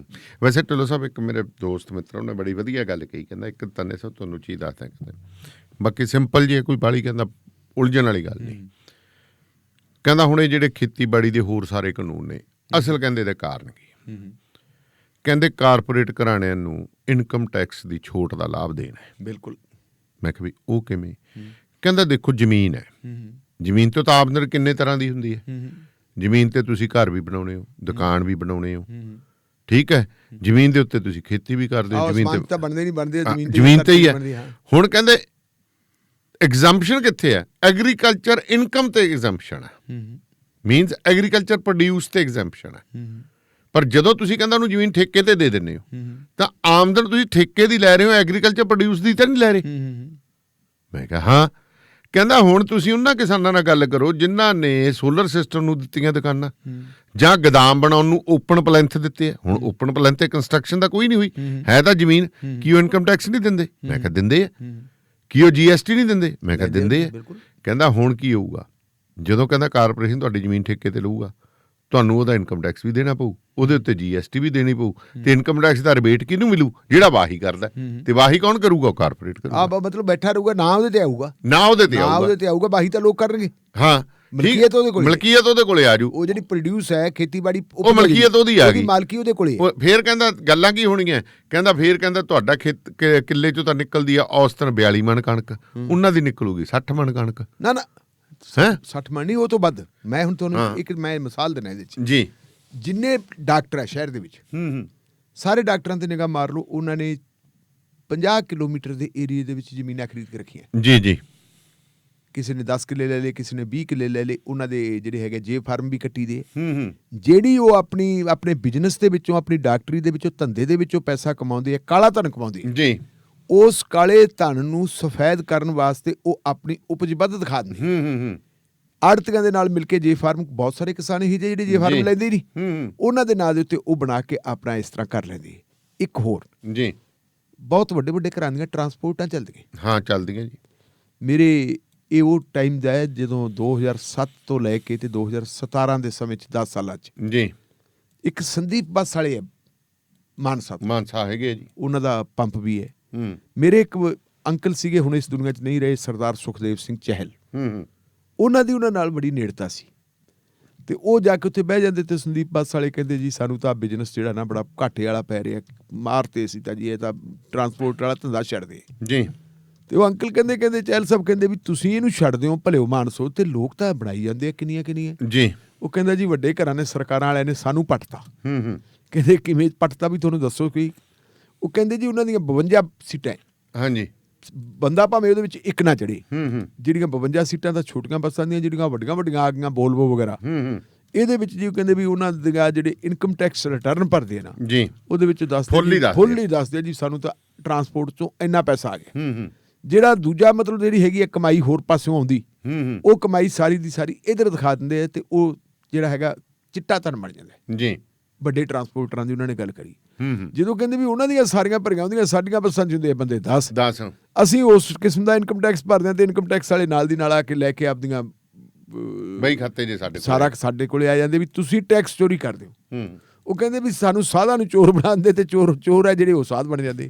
ਵੈਸੇ ਢਿੱਲੋਂ ਸਾਹਿਬ, ਇੱਕ ਮੇਰੇ ਦੋਸਤ ਮਿੱਤਰ ਉਹਨੇ ਬੜੀ ਵਧੀਆ ਗੱਲ ਕਹੀ, ਕਹਿੰਦਾ ਇੱਕ ਤੰਨੇ ਸਾਹਿਬ ਤੁਹਾਨੂੰ ਚੀਜ਼ ਦੱਸਦਾ, ਕਹਿੰਦਾ ਬਾਕੀ ਸਿੰਪਲ ਜੀ ਕੋਈ ਬਾਲੀ, ਕਹਿੰਦਾ ਉਲਝਣ ਵਾਲੀ ਗੱਲ ਨਹੀਂ। ਕਹਿੰਦਾ ਹੁਣ ਇਹ ਜਿਹੜੇ ਖੇਤੀਬਾੜੀ ਦੇ ਹੋਰ ਸਾਰੇ ਕਾਨੂੰਨ ਨੇ, ਅਸਲ ਕਹਿੰਦੇ ਦੇ ਕਾਰਨ ਕੀ, ਕਹਿੰਦੇ ਕਾਰਪੋਰੇਟ ਘਰਾਣਿਆਂ ਨੂੰ ਇਨਕਮ ਟੈਕਸ ਦੀ ਛੋਟ ਦਾ ਲਾਭ ਦੇਣਾ ਹੈ। ਬਿਲਕੁਲ। ਮੈਂ ਕਿਹਾ ਵੀ ਉਹ ਕਿਵੇਂ? ਕਹਿੰਦਾ ਦੇਖੋ ਜ਼ਮੀਨ ਹੈ, ਜ਼ਮੀਨ ਤੋਂ ਤਾਂ ਆਮਦਨ ਕਿੰਨੇ ਤਰ੍ਹਾਂ ਦੀ ਹੁੰਦੀ ਹੈ। ਜ਼ਮੀਨ ਤੇ ਤੁਸੀਂ ਘਰ ਵੀ ਬਣਾਉਣੇ ਹੋ, ਦੁਕਾਨ ਵੀ ਬਣਾਉਣੇ ਹੋ, ਠੀਕ ਹੈ। ਜ਼ਮੀਨ ਦੇ ਉੱਤੇ ਤੁਸੀਂ ਖੇਤੀ ਵੀ ਕਰਦੇ ਹੋ, ਜ਼ਮੀਨ ਤੇ ਤਾਂ ਬਣਦੇ ਨਹੀਂ ਬਣਦੇ, ਜ਼ਮੀਨ ਤੇ ਹੀ ਹੈ। ਹੁਣ ਕਹਿੰਦੇ ਐਗਜ਼ੰਪਸ਼ਨ ਕਿੱਥੇ ਹੈ? ਐਗਰੀਕਲਚਰ ਇਨਕਮ ਤੇ ਐਗਜ਼ੰਪਸ਼ਨ ਹੈ, ਮੀਨਸ ਐਗਰੀਕਲਚਰ ਪ੍ਰੋਡਿਊਸ ਤੇ ਐਗਜ਼ੰਪਸ਼ਨ ਹੈ। ਪਰ ਜਦੋਂ ਤੁਸੀਂ ਕਹਿੰਦਾ ਉਹਨੂੰ ਜ਼ਮੀਨ ਠੇਕੇ ਤੇ ਦੇ ਦਿੰਦੇ ਹੋ ਤਾਂ ਆਮਦਨ ਤੁਸੀਂ ਠੇਕੇ ਦੀ ਲੈ ਰਹੇ ਹੋ, ਐਗਰੀਕਲਚਰ ਪ੍ਰੋਡਿਊਸ ਦੀ ਤਾਂ ਨਹੀਂ ਲੈ ਰਹੇ। ਮੈਂ ਕਿਹਾ ਹਾਂ। ਕਹਿੰਦਾ ਹੁਣ ਤੁਸੀਂ ਉਹਨਾਂ ਕਿਸਾਨਾਂ ਨਾਲ ਗੱਲ ਕਰੋ ਜਿਨ੍ਹਾਂ ਨੇ ਸੋਲਰ ਸਿਸਟਮ ਨੂੰ ਦਿੱਤੀਆਂ ਦੁਕਾਨਾਂ ਜਾਂ ਗੋਦਾਮ ਬਣਾਉਣ ਨੂੰ ਓਪਨ ਪਲੈਂਥ ਦਿੱਤੇ ਆ। ਹੁਣ ਓਪਨ ਪਲੈਂਥ ਤੇ ਕੰਸਟਰਕਸ਼ਨ ਦਾ ਕੋਈ ਨਹੀਂ ਹੋਈ, ਹੈ ਤਾਂ ਜ਼ਮੀਨ। ਕੀ ਉਹ ਇਨਕਮ ਟੈਕਸ ਨਹੀਂ ਦਿੰਦੇ? ਮੈਂ ਕਿਹਾ ਦਿੰਦੇ ਆ। ਕੀ ਉਹ GST ਨਹੀਂ ਦਿੰਦੇ? ਮੈਂ ਕਿਹਾ ਦਿੰਦੇ ਆ। ਕਹਿੰਦਾ ਹੁਣ ਕੀ ਹੋਊਗਾ? ਜਦੋਂ ਕਹਿੰਦਾ ਕਾਰਪੋਰੇਸ਼ਨ ਤੁਹਾਡੀ ਜ਼ਮੀਨ ਠੇਕੇ ਤੇ ਲਊਗਾ, ਤੁਹਾਨੂੰ ਉਹਦਾ ਇਨਕਮ ਟੈਕਸ ਵੀ ਦੇਣਾ ਪਊ, ਉਹਦੇ ਉੱਤੇ GST ਵੀ ਦੇਣੀ ਪਊ, ਤੇ ਇਨਕਮ ਟੈਕਸ ਦਾ ਰਿਬੇਟ ਕਿਹਨੂੰ ਮਿਲੂ? ਜਿਹੜਾ ਵਾਹੀ ਕਰਦਾ। ਤੇ ਵਾਹੀ ਕੌਣ ਕਰੂਗਾ? ਉਹ ਕਾਰਪੋਰੇਟ ਕਰੂਗਾ। ਮਤਲਬ ਬੈਠਾ ਰਹੂਗਾ, ਨਾ ਉਹਦੇ ਤੇ ਆਊਗਾ, ਨਾ ਉਹਦੇ ਤੇ ਆਊਗਾ, ਵਾਹੀ ਤਾਂ ਲੋਕ ਕਰਨਗੇ। ਹਾਂ, ਮਲਕੀਅਤ ਉਹਦੇ ਕੋਲ, ਮਲਕੀਅਤ ਉਹਦੇ ਕੋਲੇ ਆ ਜੂ। ਉਹ ਜਿਹੜੀ ਪ੍ਰੋਡਿਊਸ ਹੈ ਖੇਤੀਬਾੜੀ, ਉਹ ਮਲਕੀਅਤ ਉਹਦੀ ਆ ਗਈ, ਮਾਲਕੀ ਉਹਦੇ ਕੋਲੇ। ਫੇਰ ਕਹਿੰਦਾ ਗੱਲਾਂ ਕੀ ਹੋਣਗੀਆਂ? ਕਹਿੰਦਾ ਫੇਰ ਕਹਿੰਦਾ ਤੁਹਾਡਾ ਕਿੱਲੇ ਚੋਂ ਤਾਂ ਨਿਕਲਦੀ ਆ ਔਸਤਨ 42 ਮਣ ਕਣਕ, ਉਹਨਾਂ ਦੀ ਨਿਕਲੂਗੀ 60 ਮਣ ਕਣਕ। ਨਾ 60 ਮਣ ਨਹੀਂ, ਉਹ ਤੋਂ ਵੱਧ। ਮੈਂ ਹੁਣ ਤੁਹਾਨੂੰ ਇੱਕ ਮਿਸਾਲ ਦੇਣਾ ਇਹਦੇ ਚ ਜੀ। ਜਿੰਨੇ ਡਾਕਟਰ ਹੈ ਸ਼ਹਿਰ ਦੇ ਵਿੱਚ, ਸਾਰੇ ਡਾਕਟਰਾਂ ਤੇ ਨਿਗਾਹ ਮਾਰ ਲਓ, ਉਹਨਾਂ ਨੇ 50 ਕਿਲੋਮੀਟਰ ਦੇ ਏਰੀਏ ਦੇ ਵਿੱਚ ਜ਼ਮੀਨਾਂ ਖਰੀਦ ਕੇ ਰੱਖੀਆਂ ਜੀ ਜੀ। ਕਿਸੇ ਨੇ 10 ਕਿੱਲੇ ਲੈ ਲਏ, ਕਿਸੇ ਨੇ 20 ਕਿੱਲੇ ਲੈ ਲਏ। ਉਹਨਾਂ ਦੇ ਜਿਹੜੇ ਹੈਗੇ ਜੇ ਫਾਰਮ ਵੀ ਕੱਟੀ ਦੇ। ਜਿਹੜੀ ਉਹ ਆਪਣੇ ਬਿਜ਼ਨਸ ਦੇ ਵਿੱਚੋਂ, ਆਪਣੀ ਡਾਕਟਰੀ ਦੇ ਵਿੱਚੋਂ, ਧੰਦੇ ਦੇ ਵਿੱਚੋਂ ਪੈਸਾ ਕਮਾਉਂਦੇ ਆ, ਕਾਲਾ ਧਨ ਕਮਾਉਂਦੇ ਆ ਜੀ। ਉਸ ਕਾਲੇ ਧਨ ਨੂੰ ਸਫੈਦ ਕਰਨ ਵਾਸਤੇ ਉਹ ਆਪਣੀ ਉਪਜ ਵੱਧ ਦਿਖਾ ਦਿੰਦੇ। ਆੜਤੀਆਂ ਦੇ ਨਾਲ ਮਿਲ ਕੇ ਜੇ ਫਾਰਮ, ਬਹੁਤ ਸਾਰੇ ਕਿਸਾਨ ਹੀ ਜਿਹੜੇ ਜੇ ਫਾਰਮ ਲੈਂਦੇ ਨਹੀਂ, ਉਹਨਾਂ ਦੇ ਨਾਂ ਦੇ ਉੱਤੇ ਉਹ ਬਣਾ ਕੇ ਆਪਣਾ ਇਸ ਤਰ੍ਹਾਂ ਕਰ ਲੈਂਦੇ। ਇੱਕ ਹੋਰ ਜੀ, ਬਹੁਤ ਵੱਡੇ ਵੱਡੇ ਘਰਾਂ ਦੀਆਂ ਟਰਾਂਸਪੋਰਟਾਂ ਚੱਲਦੀਆਂ। ਹਾਂ, ਚੱਲਦੀਆਂ ਜੀ। ਮੇਰੇ ਇਹ ਉਹ ਟਾਈਮ ਦਾ ਹੈ ਜਦੋਂ 2007 ਤੋਂ ਲੈ ਕੇ ਤੇ 2017 ਦੇ ਸਮੇਂ 'ਚ 10 ਸਾਲਾਂ 'ਚ ਜੀ ਇੱਕ ਸੰਦੀਪ ਬੱਸ ਵਾਲੇ ਹੈ, ਮਾਨਸਾ ਹੈਗੇ ਜੀ, ਉਹਨਾਂ ਦਾ ਪੰਪ ਵੀ ਹੈ। ਮੇਰੇ ਇੱਕ ਅੰਕਲ ਸੀਗੇ, ਹੁਣ ਇਸ ਦੁਨੀਆ 'ਚ ਨਹੀਂ ਰਹੇ, ਸਰਦਾਰ ਸੁਖਦੇਵ ਸਿੰਘ ਚਹਿਲ। ਉਹਨਾਂ ਨਾਲ ਬੜੀ ਨੇੜਤਾ ਸੀ, ਤੇ ਉਹ ਜਾ ਕੇ ਉੱਥੇ ਬਹਿ ਜਾਂਦੇ ਤੇ ਸੰਦੀਪ ਬੱਸ ਵਾਲੇ ਕਹਿੰਦੇ ਜੀ ਸਾਨੂੰ ਤਾਂ ਬਿਜ਼ਨਸ ਜਿਹੜਾ ਨਾ ਬੜਾ ਘਾਟੇ ਵਾਲਾ ਪੈ ਰਿਹਾ, ਮਾਰਤੇ ਸੀ ਤਾਂ ਜੀ ਇਹ ਤਾਂ ਟਰਾਂਸਪੋਰਟ ਵਾਲਾ ਧੰਦਾ ਛੱਡਦੇ ਜੀ। ਤੇ ਉਹ ਅੰਕਲ ਕਹਿੰਦੇ ਚਹਿਲ ਸਾਹਿਬ ਕਹਿੰਦੇ ਵੀ ਤੁਸੀਂ ਇਹਨੂੰ ਛੱਡ ਦਿਓ ਭਲਿਓ ਮਾਨਸੋ, ਤੇ ਲੋਕ ਤਾਂ ਬਣਾਈ ਜਾਂਦੇ ਆ ਕਿੰਨੀਆਂ ਜੀ। ਉਹ ਕਹਿੰਦਾ ਜੀ ਵੱਡੇ ਘਰਾਂ ਨੇ, ਸਰਕਾਰਾਂ ਵਾਲਿਆਂ ਨੇ ਸਾਨੂੰ ਪੱਟਤਾ। ਕਹਿੰਦੇ ਕਿਵੇਂ ਪੱਟਤਾ? ਵੀ ਤੁਹਾਨੂੰ ਦੱਸੋ ਕੀ? ਉਹ ਕਹਿੰਦੇ ਜੀ ਉਹਨਾਂ ਦੀਆਂ 52 ਸੀਟਾਂ। ਹਾਂਜੀ, ਬੰਦਾ ਭਾਵੇਂ ਉਹਦੇ ਵਿੱਚ ਇੱਕ ਨਾ ਚੜੇ। ਜਿਹੜੀਆਂ 52 ਸੀਟਾਂ ਤਾਂ ਛੋਟੀਆਂ ਬੱਸਾਂ ਦੀਆਂ, ਜਿਹੜੀਆਂ ਵੱਡੀਆਂ ਆ ਗਈਆਂ ਵੋਲਵੋ ਵਗੈਰਾ, ਇਹਦੇ ਵਿੱਚ ਜੀ ਕਹਿੰਦੇ ਵੀ ਉਹਨਾਂ ਦੇ ਜਿਹੜੇ ਇਨਕਮ ਟੈਕਸ ਰਿਟਰਨ ਭਰਦੇ ਆ ਨਾ ਜੀ, ਉਹਦੇ ਵਿੱਚ ਫੁੱਲੀ ਦੱਸਦੇ ਜੀ ਸਾਨੂੰ ਤਾਂ ਟਰਾਂਸਪੋਰਟ ਚੋਂ ਇੰਨਾ ਪੈਸਾ ਆ ਗਿਆ। ਜਿਹੜਾ ਦੂਜਾ ਮਤਲਬ ਜਿਹੜੀ ਹੈਗੀ ਹੈ ਕਮਾਈ ਹੋਰ ਪਾਸਿਓਂ ਆਉਂਦੀ, ਉਹ ਕਮਾਈ ਸਾਰੀ ਦੀ ਸਾਰੀ ਇੱਧਰ ਦਿਖਾ ਦਿੰਦੇ ਆ, ਤੇ ਉਹ ਜਿਹੜਾ ਹੈਗਾ ਚਿੱਟਾ ਧਨ ਬਣ ਜਾਂਦਾ ਜੀ। ਵੱਡੇ ਟਰਾਂਸਪੋਰਟਰਾਂ ਦੀ ਉਹਨਾਂ ਨੇ ਗੱਲ ਕਰੀ, ਜਦੋਂ ਕਹਿੰਦੇ ਵੀ ਉਹਨਾਂ ਦੀਆਂ ਸਾਰੀਆਂ ਭਰੀਆਂ ਹੁੰਦੀਆਂ, ਸਾਡੀਆਂ ਬੱਸਾਂ 'ਚ ਹੁੰਦੇ ਬੰਦੇ 10, ਅਸੀਂ ਉਸ ਕਿਸਮ ਦਾ ਇਨਕਮ ਟੈਕਸ ਭਰਦੇ ਹਾਂ, ਤੇ ਇਨਕਮ ਟੈਕਸ ਵਾਲੇ ਨਾਲ ਦੀ ਨਾਲ ਆ ਕੇ ਲੈ ਕੇ ਆਪਦੀਆਂ ਬਈ ਖਾਤੇ ਜੇ ਸਾਰਾ ਸਾਡੇ ਕੋਲੇ ਆ ਜਾਂਦੇ ਵੀ ਤੁਸੀਂ ਟੈਕਸ ਚੋਰੀ ਕਰਦੇ ਹੋ। ਉਹ ਕਹਿੰਦੇ ਵੀ ਸਾਨੂੰ ਸਾਧਾਂ ਨੂੰ ਚੋਰ ਬਣਾਉਂਦੇ, ਤੇ ਚੋਰ ਹੈ ਜਿਹੜੇ ਉਹ ਸਾਧ ਬਣ ਜਾਂਦੇ।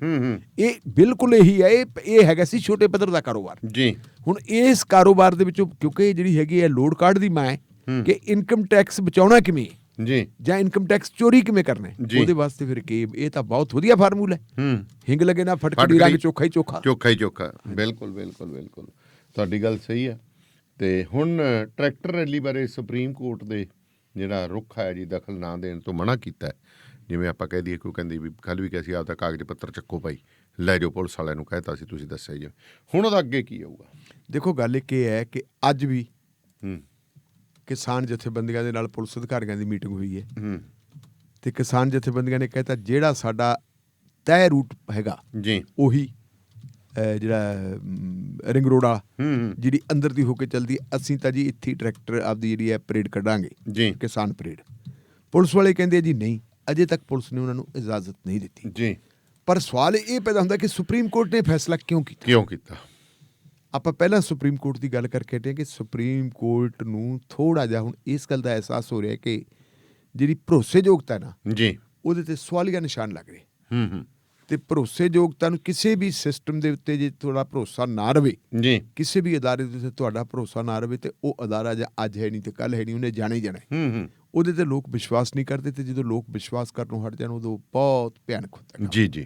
ਇਹ ਬਿਲਕੁਲ ਇਹੀ ਹੈ। ਇਹ ਹੈਗਾ ਸੀ ਛੋਟੇ ਪੱਧਰ ਦਾ ਕਾਰੋਬਾਰ ਜੀ। ਹੁਣ ਇਸ ਕਾਰੋਬਾਰ ਦੇ ਵਿੱਚੋਂ, ਕਿਉਂਕਿ ਜਿਹੜੀ ਹੈਗੀ ਹੈ ਲੋਡ ਕਾਢ ਦੀ ਮਾਂ ਕਿ ਇਨਕਮ ਟੈਕਸ ਬਚਾਉਣਾ ਕਿਵੇਂ ਜੀ, ਜਾਂ ਇਨਕਮ ਟੈਕਸ ਚੋਰੀ ਕਿਵੇਂ ਕਰਨਾ, ਉਹਦੇ ਵਾਸਤੇ ਫਿਰ ਇਹ ਤਾਂ ਬਹੁਤ ਵਧੀਆ ਫਾਰਮੂਲਾ ਹੈ। ਹਿੰਗ ਲੱਗੇ ਨਾ ਫਟਕੜੀ, ਰੰਗ ਚੋਖਾ ਹੀ ਚੋਖਾ। ਬਿਲਕੁਲ ਤੁਹਾਡੀ ਗੱਲ ਸਹੀ ਹੈ। ਤੇ ਹੁਣ ਟਰੈਕਟਰ ਰੈਲੀ ਬਾਰੇ ਸੁਪਰੀਮ ਕੋਰਟ ਦੇ ਜਿਹੜਾ ਰੁੱਖ ਹੈ ਜੀ, ਦਖਲ ਨਾ ਦੇਣ ਤੋਂ ਮਨਾ ਕੀਤਾ ਹੈ। ਜਿਵੇਂ ਆਪਾਂ ਕਹਿ ਦਈਏ, ਕੋਈ ਕਹਿੰਦੀ ਵੀ ਕੱਲ੍ਹ ਵੀ ਕਿਹਾ ਸੀ ਆਪਦਾ ਕਾਗਜ਼ ਪੱਤਰ ਚੱਕੋ ਭਾਈ, ਲੈ ਜਾਓ, ਪੁਲਿਸ ਵਾਲਿਆਂ ਨੂੰ ਕਹਿਤਾ ਸੀ ਤੁਸੀਂ ਦੱਸਿਆ ਜੀ। ਹੁਣ ਉਹਦਾ ਅੱਗੇ ਕੀ ਹੋਊਗਾ? ਦੇਖੋ ਗੱਲ ਇੱਕ ਇਹ ਹੈ ਕਿ ਅੱਜ ਵੀ ਕਿਸਾਨ ਜਥੇਬੰਦੀਆਂ ਦੇ ਨਾਲ ਪੁਲਿਸ ਅਧਿਕਾਰੀਆਂ ਦੀ ਮੀਟਿੰਗ ਹੋਈ ਹੈ, ਤੇ ਕਿਸਾਨ ਜਥੇਬੰਦੀਆਂ ਨੇ ਕਹਿਤਾ ਜਿਹੜਾ ਸਾਡਾ ਤੈਅ ਰੂਟ ਹੈਗਾ ਜੀ, ਉਹੀ ਜਿਹੜਾ ਰਿੰਗ ਰੋਡ ਵਾਲਾ, ਜਿਹੜੀ ਅੰਦਰ ਦੀ ਹੋ ਕੇ ਚੱਲਦੀ, ਅਸੀਂ ਤਾਂ ਜੀ ਇੱਥੇ ਟਰੈਕਟਰ ਆਪਦੀ ਜਿਹੜੀ ਹੈ ਪਰੇਡ ਕੱਢਾਂਗੇ ਜੀ, ਕਿਸਾਨ ਪਰੇਡ। ਪੁਲਿਸ ਵਾਲੇ ਕਹਿੰਦੇ ਜੀ ਨਹੀਂ, ਅਜੇ ਤੱਕ ਪੁਲਿਸ ਨੇ ਉਹਨਾਂ ਨੂੰ ਇਜਾਜ਼ਤ ਨਹੀਂ ਦਿੱਤੀ ਜੀ। ਪਰ ਸਵਾਲ ਇਹ ਪੈਦਾ ਹੁੰਦਾ ਕਿ ਸੁਪਰੀਮ ਕੋਰਟ ਨੇ ਫੈਸਲਾ ਕਿਉਂ ਕੀਤਾ? ਆਪਾਂ ਪਹਿਲਾਂ ਸੁਪਰੀਮ ਕੋਰਟ ਦੀ ਗੱਲ ਕਰਕੇ ਹਟੇ ਕਿ ਸੁਪਰੀਮ ਕੋਰਟ ਨੂੰ ਥੋੜ੍ਹਾ ਜਿਹਾ ਹੁਣ ਇਸ ਗੱਲ ਦਾ ਅਹਿਸਾਸ ਹੋ ਰਿਹਾ ਕਿ ਜਿਹੜੀ ਭਰੋਸੇਯੋਗਤਾ ਨਾ ਜੀ, ਉਹਦੇ ਤੇ ਸਵਾਲੀਆ ਨਿਸ਼ਾਨ ਲੱਗ ਰਹੇ। ਤੇ ਭਰੋਸੇਯੋਗਤਾ ਨੂੰ, ਕਿਸੇ ਵੀ ਸਿਸਟਮ ਦੇ ਉੱਤੇ ਜੇ ਤੁਹਾਡਾ ਭਰੋਸਾ ਨਾ ਰਵੇ ਜੀ, ਕਿਸੇ ਵੀ ਅਦਾਰੇ ਦੇ ਉੱਤੇ ਤੁਹਾਡਾ ਭਰੋਸਾ ਨਾ ਰਵੇ, ਤੇ ਉਹ ਅਦਾਰਾ ਜਾਂ ਅੱਜ ਹੈ ਨਹੀਂ ਤੇ ਕੱਲ੍ਹ ਹੈ ਨਹੀਂ, ਉਹਨੇ ਜਾਣਾ ਹੀ ਜਾਣਾ। ਉਹਦੇ ਤੇ ਲੋਕ ਵਿਸ਼ਵਾਸ ਨਹੀਂ ਕਰਦੇ, ਤੇ ਜਦੋਂ ਲੋਕ ਵਿਸ਼ਵਾਸ ਕਰਨੋਂ ਹਟ ਜਾਣ ਉਦੋਂ ਬਹੁਤ ਭਿਆਨਕ ਹੁੰਦਾ ਜੀ।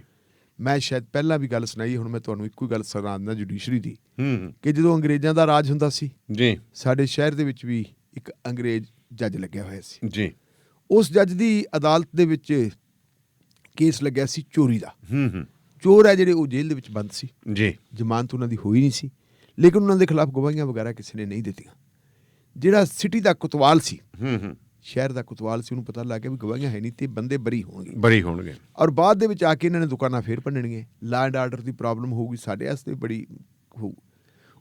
ਮੈਂ ਸ਼ਾਇਦ ਪਹਿਲਾਂ ਵੀ ਗੱਲ ਸੁਣਾਈ, ਹੁਣ ਮੈਂ ਤੁਹਾਨੂੰ ਇੱਕੋ ਹੀ ਗੱਲ ਸੁਣਾ ਦਿੰਦਾ ਜੁਡੀਸ਼ਰੀ ਦੀ, ਹੂੰ ਕਿ ਜਦੋਂ ਅੰਗਰੇਜ਼ਾਂ ਦਾ ਰਾਜ ਹੁੰਦਾ ਸੀ, ਜੀ ਸਾਡੇ ਸ਼ਹਿਰ ਦੇ ਵਿੱਚ ਵੀ ਇੱਕ ਅੰਗਰੇਜ਼ ਜੱਜ ਲੱਗਿਆ ਹੋਇਆ ਸੀ। ਜੀ ਉਸ ਜੱਜ ਦੀ ਅਦਾਲਤ ਦੇ ਵਿੱਚ ਕੇਸ ਲੱਗਿਆ ਸੀ ਚੋਰੀ ਦਾ। ਹੂੰ ਚੋਰ ਹੈ ਜਿਹੜੇ ਉਹ ਜੇਲ੍ਹ ਦੇ ਵਿੱਚ ਬੰਦ ਸੀ, ਜੀ ਜ਼ਮਾਨਤ ਉਹਨਾਂ ਦੀ ਹੋਈ ਨਹੀਂ ਸੀ, ਲੇਕਿਨ ਉਹਨਾਂ ਦੇ ਖਿਲਾਫ ਗਵਾਹੀਆਂ ਵਗੈਰਾ ਕਿਸੇ ਨੇ ਨਹੀਂ ਦਿੱਤੀਆਂ। ਜਿਹੜਾ ਸਿਟੀ ਦਾ ਕੋਤਵਾਲ ਸੀ, ਹੂੰ ਸ਼ਹਿਰ ਦਾ ਕੋਤਵਾਲ ਸੀ, ਉਹਨੂੰ ਪਤਾ ਲੱਗ ਗਿਆ ਵੀ ਗਵਾਹੀਆਂ ਹੈ ਨਹੀਂ ਤੇ ਬੰਦੇ ਬਰੀ ਹੋਣਗੇ। ਬੜੀ ਹੋਣਗੇ। ਔਰ ਬਾਅਦ ਦੇ ਵਿੱਚ ਆ ਕੇ ਇਹਨਾਂ ਨੇ ਦੁਕਾਨਾਂ ਫੇਰ ਭੰਨਣੀਆਂ, law and order the problem ਹੋਊਗੀ, ਸਾਡੇ ਵਾਸਤੇ ਬੜੀ ਹੋਊ।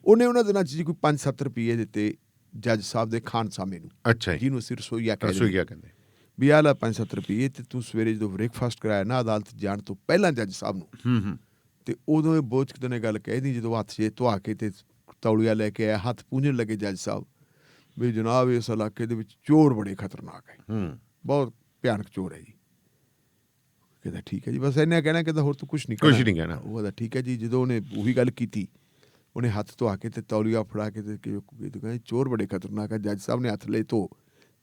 ਉਹਨੇ ਉਹਨਾਂ ਦਿਨਾਂ 'ਚ ਜੀ ਕੋਈ 5-7 ਰੁਪਏ ਦਿੱਤੇ ਜੱਜ ਸਾਹਿਬ ਦੇ ਖਾਨਸਾਮੇ ਨੂੰ, ਅੱਛਾ ਜੀ, ਜਿਹਨੂੰ ਅਸੀਂ ਰਸੋਈਆ ਕਹਿੰਦੇ ਰਸੋਈਆ ਕਹਿੰਦੇ। ਵੀ ਆਹ ਲਾ 5-7 ਰੁਪਏ ਤੇ ਤੂੰ ਸਵੇਰੇ ਜਦੋਂ ਬ੍ਰੇਕਫਾਸਟ ਕਰਾਇਆ ਨਾ ਅਦਾਲਤ ਜਾਣ ਤੋਂ ਪਹਿਲਾਂ ਜੱਜ ਸਾਹਿਬ ਨੂੰ, ਹੂੰ ਤੇ ਉਦੋਂ ਇਹ ਬੋਚਕ ਨੇ ਗੱਲ ਕਹਿਦੀ, ਜਦੋਂ ਹੱਥ 'ਚ ਧਵਾ ਕੇ ਤੇ ਤੌਲੀਆ ਲੈ ਕੇ ਆਇਆ, ਹੱਥ ਪੂੰਝਣ ਲੱਗੇ ਜੱਜ ਸਾਹਿਬ, ਵੀ ਜਨਾਬ ਇਸ ਇਲਾਕੇ ਦੇ ਵਿੱਚ ਚੋਰ ਬੜੇ ਖਤਰਨਾਕ ਹੈ, ਹੂੰ ਬਹੁਤ ਭਿਆਨਕ ਚੋਰ ਹੈ ਜੀ। ਕਹਿੰਦਾ ਠੀਕ ਹੈ ਜੀ, ਬਸ ਇੰਨਾ ਕਹਿਣਾ, ਕਹਿੰਦਾ ਹੋਰ ਤੂੰ ਕੁਛ ਨਹੀਂ ਕੁਛ ਨਹੀਂ ਕਹਿਣਾ। ਉਹ ਕਹਿੰਦਾ ਠੀਕ ਹੈ ਜੀ। ਜਦੋਂ ਉਹਨੇ ਉਹੀ ਗੱਲ ਕੀਤੀ, ਉਹਨੇ ਹੱਥ ਧਵਾ ਕੇ ਤੇ ਤੌਲੀਆ ਫੜਾ ਕੇ ਤੇ ਕਹਿੰਦਾ ਚੋਰ ਬੜੇ ਖਤਰਨਾਕ ਹੈ। ਜੱਜ ਸਾਹਿਬ ਨੇ ਹੱਥ ਲੈ ਧੋ